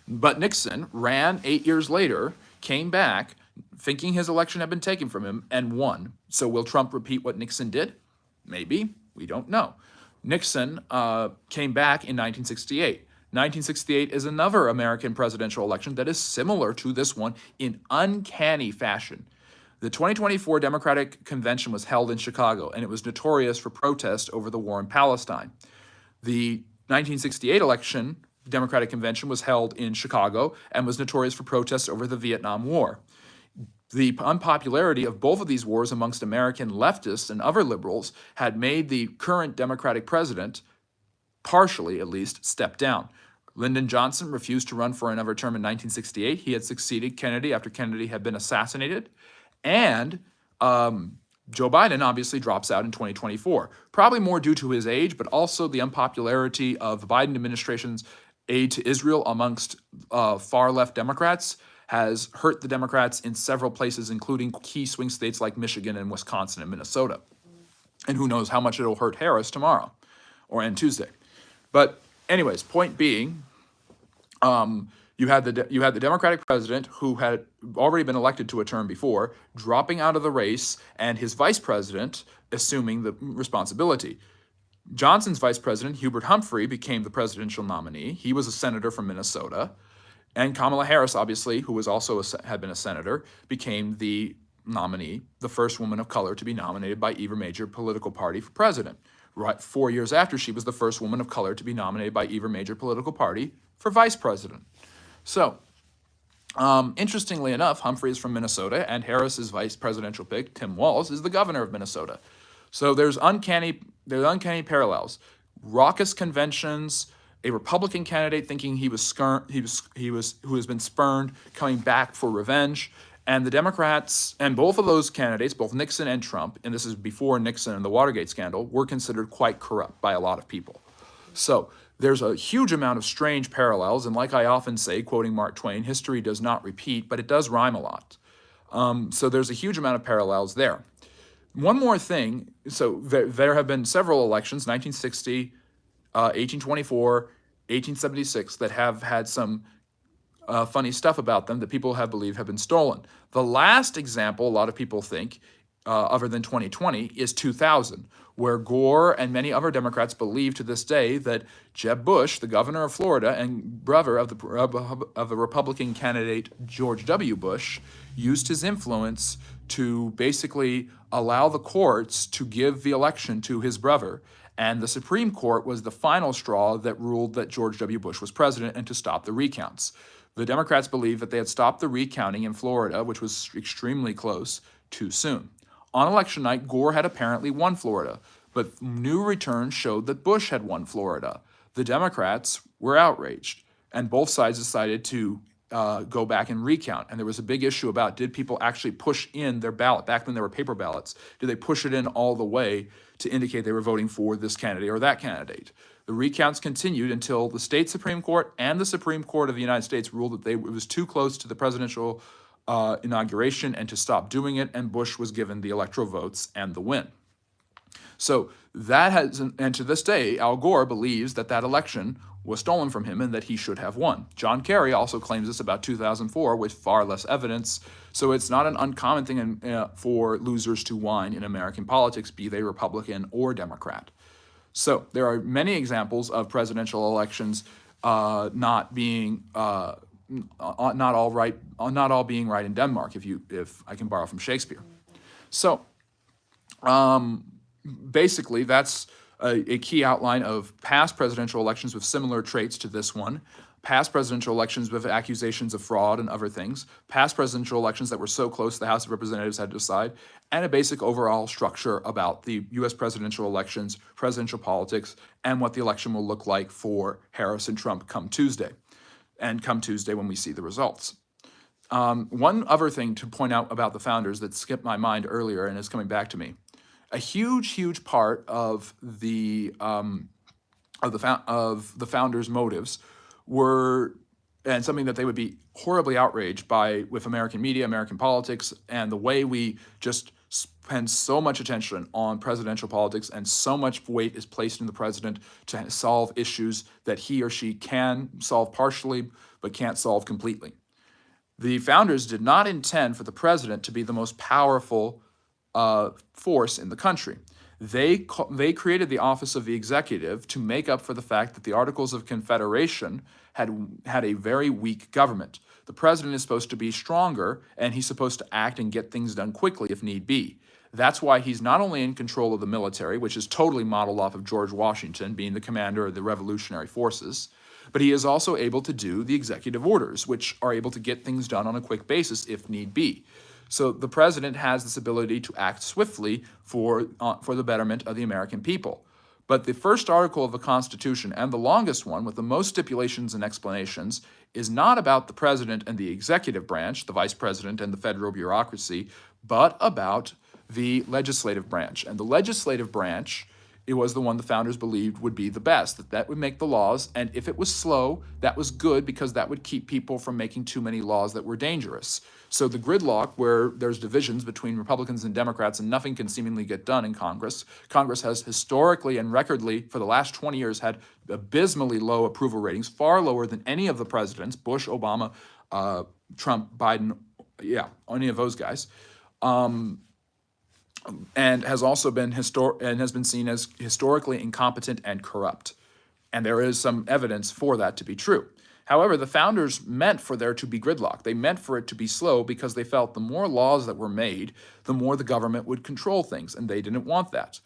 But Nixon ran 8 years later, came back, thinking his election had been taken from him, and won. So will Trump repeat what Nixon did? Maybe. We don't know. Nixon came back in 1968. 1968 is another American presidential election that is similar to this one in uncanny fashion. The 2024 Democratic Convention was held in Chicago, and it was notorious for protest over the war in Palestine. The 1968 election, Democratic Convention, was held in Chicago and was notorious for protests over the Vietnam War. The unpopularity of both of these wars amongst American leftists and other liberals had made the current Democratic president, partially at least, step down. Lyndon Johnson refused to run for another term in 1968. He had succeeded Kennedy after Kennedy had been assassinated. And Joe Biden obviously drops out in 2024, probably more due to his age, but also the unpopularity of the Biden administration's aid to Israel amongst far-left Democrats has hurt the Democrats in several places, including key swing states like Michigan and Wisconsin and Minnesota. And who knows how much it'll hurt Harris tomorrow and Tuesday. But anyways, point being, you had the Democratic president who had already been elected to a term before, dropping out of the race, and his vice president assuming the responsibility. Johnson's vice president, Hubert Humphrey, became the presidential nominee. He was a senator from Minnesota. And Kamala Harris, obviously, who was also had been a senator, became the nominee, the first woman of color to be nominated by either major political party for president. Right 4 years after, she was the first woman of color to be nominated by either major political party for vice president. So, interestingly enough, Humphrey is from Minnesota, and Harris's vice presidential pick, Tim Walz, is the governor of Minnesota. So there's uncanny parallels. Raucous conventions, a Republican candidate thinking who has been spurned, coming back for revenge, and the Democrats, and both of those candidates, both Nixon and Trump, and this is before Nixon and the Watergate scandal, were considered quite corrupt by a lot of people. So there's a huge amount of strange parallels, and like I often say, quoting Mark Twain, history does not repeat, but it does rhyme a lot. So there's a huge amount of parallels there. One more thing, so there have been several elections, 1960, 1824, 1876, that have had some funny stuff about them that people have believed have been stolen. The last example, a lot of people think, other than 2020, is 2000, where Gore and many other Democrats believe to this day that Jeb Bush, the governor of Florida and brother of the Republican candidate George W. Bush, used his influence to basically allow the courts to give the election to his brother. And the Supreme Court was the final straw that ruled that George W. Bush was president and to stop the recounts. The Democrats believed that they had stopped the recounting in Florida, which was extremely close, too soon. On election night, Gore had apparently won Florida, but new returns showed that Bush had won Florida. The Democrats were outraged, and both sides decided to go back and recount. And there was a big issue about, did people actually push in their ballot? Back when there were paper ballots, did they push it in all the way to indicate they were voting for this candidate or that candidate? The recounts continued until the state Supreme Court and the Supreme Court of the United States ruled that it was too close to the presidential inauguration and to stop doing it, and Bush was given the electoral votes and the win. So That has, and to this day, Al Gore believes that that election was stolen from him and that he should have won. John Kerry also claims this about 2004 with far less evidence. So it's not an uncommon thing for losers to whine in American politics, be they Republican or Democrat. So there are many examples of presidential elections not being not all being right in Denmark, if I can borrow from Shakespeare. So basically, that's a key outline of past presidential elections with similar traits to this one, past presidential elections with accusations of fraud and other things, past presidential elections that were so close the House of Representatives had to decide, and a basic overall structure about the U.S. presidential elections, presidential politics, and what the election will look like for Harris and Trump come Tuesday, and come Tuesday when we see the results. One other thing to point out about the founders that skipped my mind earlier and is coming back to me. A huge part of the founders' motives were, and something that they would be horribly outraged by with American media, American politics, and the way we just spend so much attention on presidential politics and so much weight is placed in the president to solve issues that he or she can solve partially but can't solve completely. The founders did not intend for the president to be the most powerful force in the country. They created the office of the executive to make up for the fact that the Articles of Confederation had a very weak government. The president is supposed to be stronger, and he's supposed to act and get things done quickly if need be. That's why he's not only in control of the military, which is totally modeled off of George Washington being the commander of the Revolutionary Forces, but he is also able to do the executive orders, which are able to get things done on a quick basis if need be. So the president has this ability to act swiftly for the betterment of the American people. But the first article of the Constitution, and the longest one with the most stipulations and explanations, is not about the president and the executive branch, the vice president and the federal bureaucracy, but about the legislative branch. And the legislative branch, it was the one the founders believed would be the best, that would make the laws, and if it was slow, that was good because that would keep people from making too many laws that were dangerous. So the gridlock where there's divisions between Republicans and Democrats and nothing can seemingly get done in Congress, Congress has historically and recordly for the last 20 years had abysmally low approval ratings, far lower than any of the presidents, Bush, Obama, Trump, Biden, any of those guys. And has also been seen as historically incompetent and corrupt. And there is some evidence for that to be true. However, the founders meant for there to be gridlock. They meant for it to be slow because they felt the more laws that were made, the more the government would control things, and they didn't want that.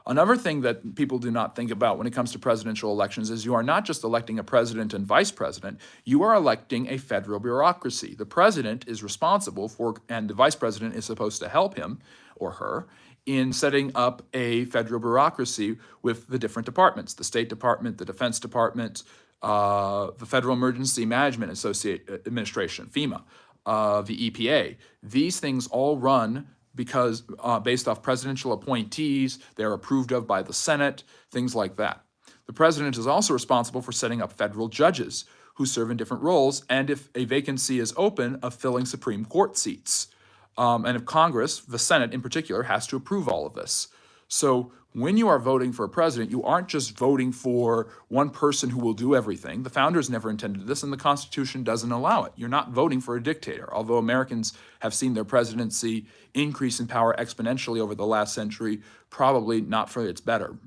Another thing that people do not think about when it comes to presidential elections is you are not just electing a president and vice president, you are electing a federal bureaucracy. The president is responsible for, and the vice president is supposed to help him or her in setting up a federal bureaucracy with the different departments, the State Department, the Defense Department, the Federal Emergency Management Administration, FEMA, the EPA. These things all run because based off presidential appointees, they're approved of by the Senate, things like that. The president is also responsible for setting up federal judges who serve in different roles, and if a vacancy is open, of filling Supreme Court seats. And if Congress, the Senate in particular, has to approve all of this. So when you are voting for a president, you aren't just voting for one person who will do everything. The founders never intended this, and the Constitution doesn't allow it. You're not voting for a dictator, although Americans have seen their presidency increase in power exponentially over the last century, probably not for its better.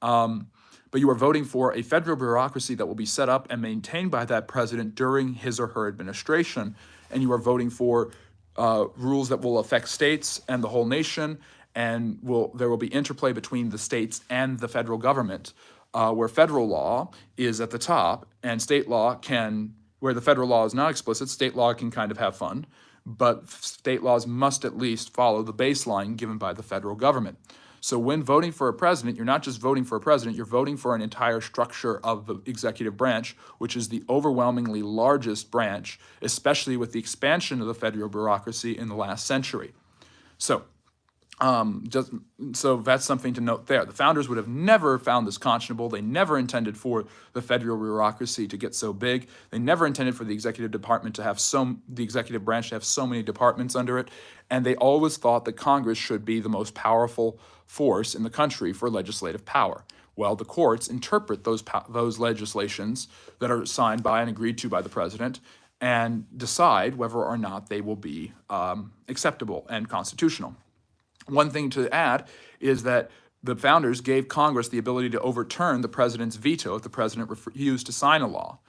But you are voting for a federal bureaucracy that will be set up and maintained by that president during his or her administration, and you are voting for rules that will affect states and the whole nation, and there will be interplay between the states and the federal government, where federal law is at the top, and state law where the federal law is not explicit, state law can kind of have fun, but state laws must at least follow the baseline given by the federal government. So when voting for a president, you're not just voting for a president, you're voting for an entire structure of the executive branch, which is the overwhelmingly largest branch, especially with the expansion of the federal bureaucracy in the last century. So Just so that's something to note there. The founders would have never found this conscionable. They never intended for the federal bureaucracy to get so big. They never intended for the executive department to have the executive branch to have so many departments under it. And they always thought that Congress should be the most powerful force in the country for legislative power. Well, the courts interpret those legislations that are signed by and agreed to by the president and decide whether or not they will be acceptable and constitutional. One thing to add is that the founders gave Congress the ability to overturn the president's veto if the president refused to sign a law.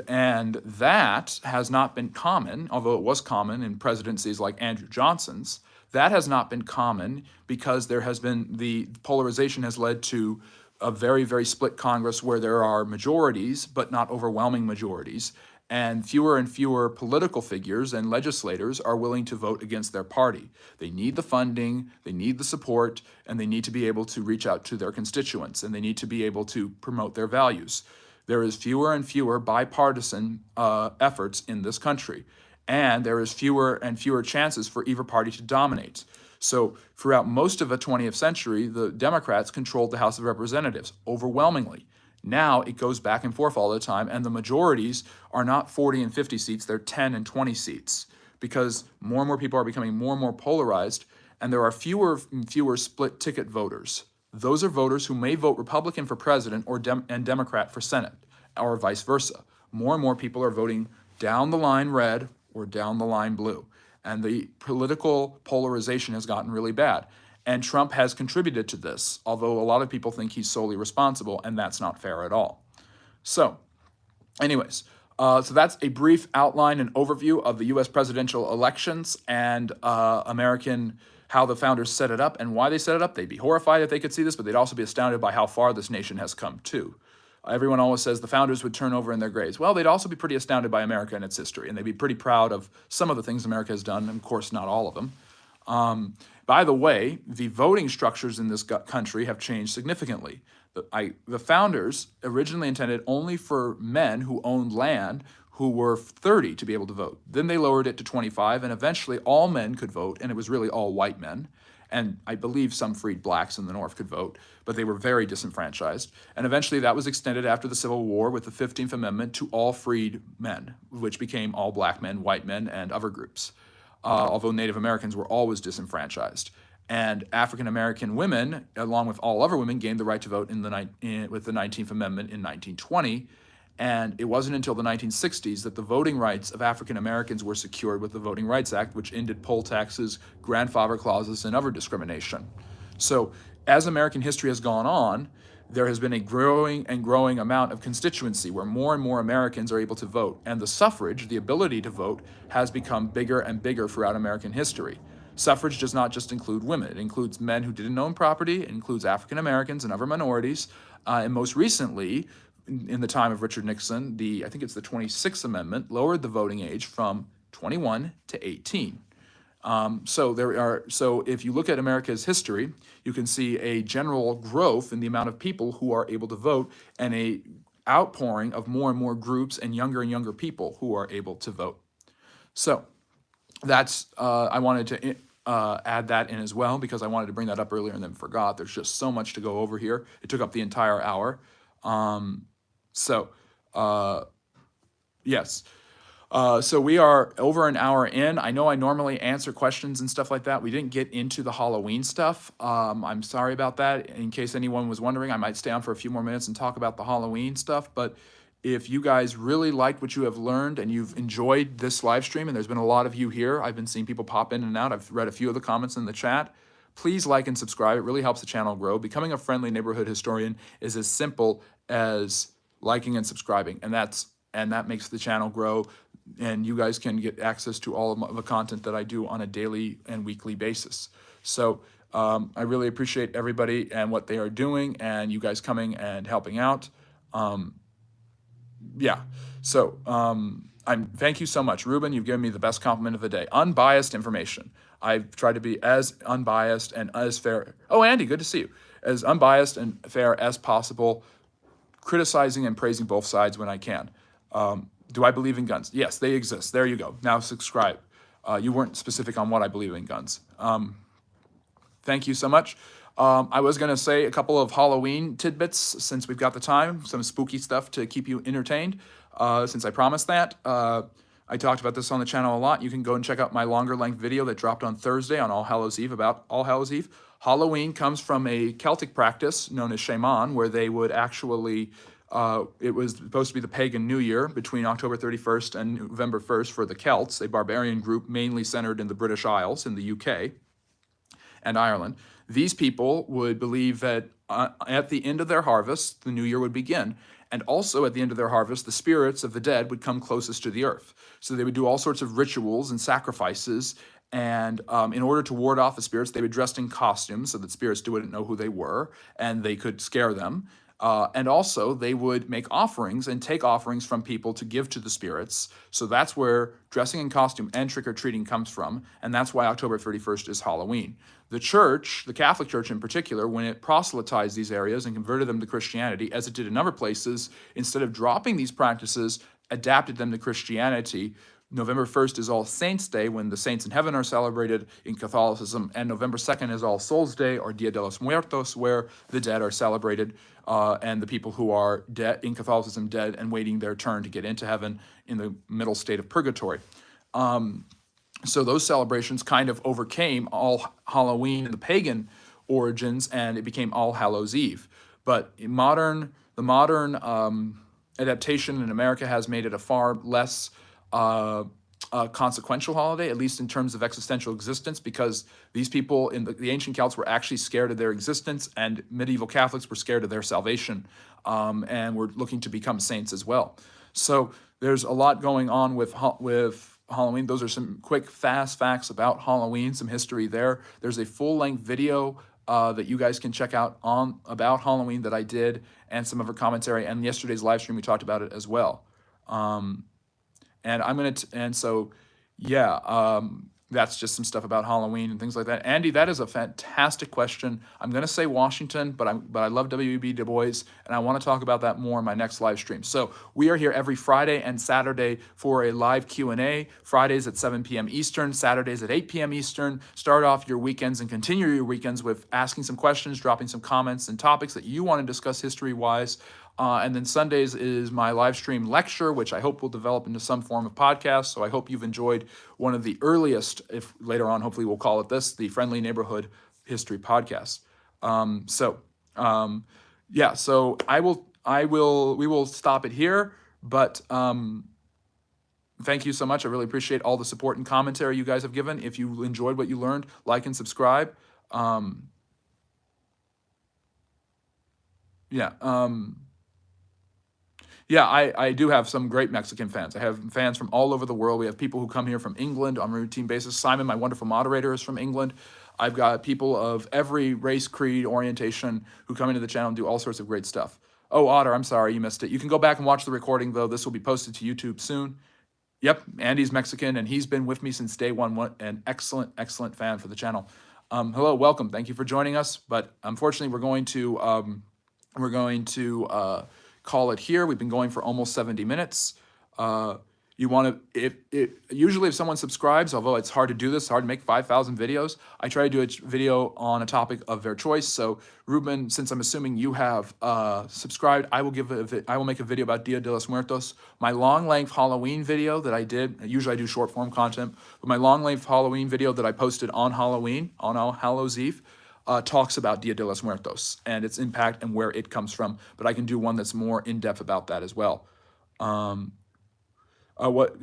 And that has not been common, although it was common in presidencies like Andrew Johnson's. That has not been common because the polarization has led to a very, very split Congress where there are majorities, but not overwhelming majorities. And fewer political figures and legislators are willing to vote against their party. They need the funding, they need the support, and they need to be able to reach out to their constituents, and they need to be able to promote their values. There is fewer and fewer bipartisan efforts in this country, and there is fewer and fewer chances for either party to dominate. So throughout most of the 20th century, the Democrats controlled the House of Representatives overwhelmingly. Now it goes back and forth all the time, and the majorities are not 40 and 50 seats, they're 10 and 20 seats, because more and more people are becoming more and more polarized, and there are fewer and fewer split ticket voters. Those are voters who may vote Republican for president and Democrat for Senate, or vice versa. More and more people are voting down the line red or down the line blue, and the political polarization has gotten really bad. And Trump has contributed to this, although a lot of people think he's solely responsible, and that's not fair at all. So, anyways, so that's a brief outline and overview of the U.S. presidential elections and how the founders set it up and why they set it up. They'd be horrified if they could see this, but they'd also be astounded by how far this nation has come too. Everyone always says the founders would turn over in their graves. Well, they'd also be pretty astounded by America and its history, and they'd be pretty proud of some of the things America has done, and of course, not all of them. By the way, the voting structures in this country have changed significantly. The founders originally intended only for men who owned land who were 30 to be able to vote. Then they lowered it to 25, and eventually all men could vote, and it was really all white men. And I believe some freed blacks in the North could vote, but they were very disenfranchised. And eventually that was extended after the Civil War with the 15th Amendment to all freed men, which became all black men, white men, and other groups. Although Native Americans were always disenfranchised. And African American women, along with all other women, gained the right to vote with the 19th Amendment in 1920. And it wasn't until the 1960s that the voting rights of African Americans were secured with the Voting Rights Act, which ended poll taxes, grandfather clauses, and other discrimination. So as American history has gone on, there has been a growing amount of constituency where more and more Americans are able to vote. And the suffrage, the ability to vote, has become bigger and bigger throughout American history. Suffrage does not just include women. It includes men who didn't own property. It includes African Americans and other minorities. And most recently, in the time of Richard Nixon, I think it's the 26th Amendment, lowered the voting age from 21 to 18. So if you look at America's history, you can see a general growth in the amount of people who are able to vote and a outpouring of more and more groups and younger people who are able to vote. So that's, I wanted to add that in as well because I wanted to bring that up earlier and then forgot. There's just so much to go over here. It took up the entire hour. Yes. So we are over an hour in. I know I normally answer questions and stuff like that. We didn't get into the Halloween stuff. I'm sorry about that. In case anyone was wondering, I might stay on for a few more minutes and talk about the Halloween stuff. But if you guys really liked what you have learned and you've enjoyed this live stream, and there's been a lot of you here, I've been seeing people pop in and out. I've read a few of the comments in the chat. Please like and subscribe. It really helps the channel grow. Becoming a friendly neighborhood historian is as simple as liking and subscribing, and that makes the channel grow. And you guys can get access to all of the content that I do on a daily and weekly basis. So I really appreciate everybody and what they are doing, and you guys coming and helping out. Thank you so much, Ruben. You've given me the best compliment of the day. Unbiased information. I've tried to be as unbiased and as fair. Oh, Andy, good to see you. As unbiased and fair as possible, criticizing and praising both sides when I can. Do I believe in guns? Yes, they exist. There you go. Now subscribe. You weren't specific on what I believe in guns. Thank you so much. I was going to say a couple of Halloween tidbits since we've got the time, some spooky stuff to keep you entertained, since I promised that. I talked about this on the channel a lot. You can go and check out my longer length video that dropped on Thursday on All Hallows Eve about All Hallows Eve. Halloween comes from a Celtic practice known as shaman, where they would actually, it was supposed to be the pagan New Year between October 31st and November 1st for the Celts, a barbarian group mainly centered in the British Isles in the UK and Ireland. These people would believe that at the end of their harvest, the new year would begin. And also at the end of their harvest, the spirits of the dead would come closest to the earth. So they would do all sorts of rituals and sacrifices. And in order to ward off the spirits, they would dress in costumes so that spirits wouldn't know who they were and they could scare them. And also, they would make offerings and take offerings from people to give to the spirits. So that's where dressing in costume and trick-or-treating comes from. And that's why October 31st is Halloween. The church, the Catholic Church in particular, when it proselytized these areas and converted them to Christianity, as it did in other places, instead of dropping these practices, adapted them to Christianity. November 1st is All Saints' Day, when the saints in heaven are celebrated in Catholicism, and November 2nd is All Souls' Day, or Dia de los Muertos, where the dead are celebrated, and the people who are dead in Catholicism, dead and waiting their turn to get into heaven in the middle state of purgatory. So those celebrations kind of overcame All Halloween and the pagan origins, and it became All Hallows Eve. But the modern adaptation in America has made it a far less consequential holiday, at least in terms of existential existence, because these people in the ancient Celts were actually scared of their existence, and medieval Catholics were scared of their salvation, and were looking to become saints as well. So there's a lot going on with Halloween. Those are some quick, fast facts about Halloween, some history there. There's a full-length video that you guys can check out about Halloween that I did, and some of our commentary, and yesterday's live stream we talked about it as well. And I'm gonna, that's just some stuff about Halloween and things like that. Andy, that is a fantastic question. I'm gonna say Washington, but I love W.E.B. Du Bois, and I want to talk about that more in my next live stream. So we are here every Friday and Saturday for a live Q&A. Fridays at 7 p.m. Eastern, Saturdays at 8 p.m. Eastern. Start off your weekends and continue your weekends with asking some questions, dropping some comments and topics that you want to discuss history-wise. And then Sundays is my live stream lecture, which I hope will develop into some form of podcast. So I hope you've enjoyed one of the earliest, if later on, hopefully we'll call it this, the Friendly Neighborhood History Podcast. So we will stop it here, but thank you so much. I really appreciate all the support and commentary you guys have given. If you enjoyed what you learned, like and subscribe. I do have some great Mexican fans. I have fans from all over the world. We have people who come here from England on a routine basis. Simon, my wonderful moderator, is from England. I've got people of every race, creed, orientation who come into the channel and do all sorts of great stuff. Oh, Otter, I'm sorry, you missed it. You can go back and watch the recording, though. This will be posted to YouTube soon. Yep, Andy's Mexican, and he's been with me since day one. An excellent, excellent fan for the channel. Hello, welcome. Thank you for joining us. But unfortunately, we're going to call it here. We've been going for almost 70 minutes. You want to, usually if someone subscribes, although it's hard to do this, it's hard to make 5,000 videos, I try to do a video on a topic of their choice. So Ruben, since I'm assuming you have subscribed, I will make a video about Dia de los Muertos. My long length Halloween video that I did, usually I do short form content, but my long length Halloween video that I posted on Halloween, on All Hallows Eve, talks about Dia de los Muertos and its impact and where it comes from. But I can do one that's more in-depth about that as well. What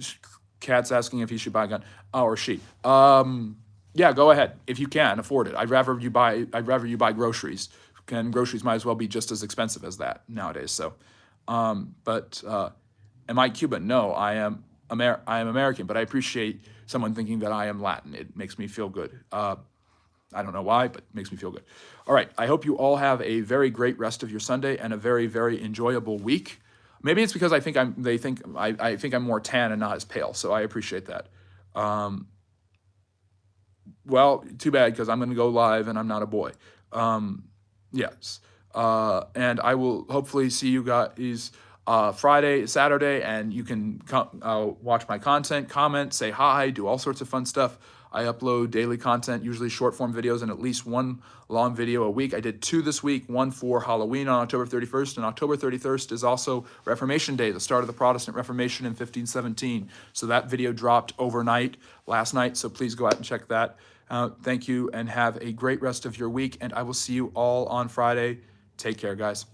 Kat's asking if he should buy a gun, or she. Yeah, go ahead if you can afford it. I'd rather you buy groceries. And groceries might as well be just as expensive as that nowadays. So, am I Cuban? No, I am American. But I appreciate someone thinking that I am Latin. It makes me feel good. I don't know why, but it makes me feel good. All right, I hope you all have a very great rest of your Sunday and a very, very enjoyable week. Maybe it's because I think I'm more tan and not as pale, so I appreciate that. Well, too bad, because I'm going to go live and I'm not a boy. Yes. And I will hopefully see you guys Friday, Saturday, and you can watch my content, comment, say hi, do all sorts of fun stuff. I upload daily content, usually short form videos and at least one long video a week. I did 2 this week, one for Halloween on October 31st, and October 31st is also Reformation Day, the start of the Protestant Reformation in 1517. So that video dropped overnight last night, so please go out and check that out. Thank you, and have a great rest of your week, and I will see you all on Friday. Take care, guys.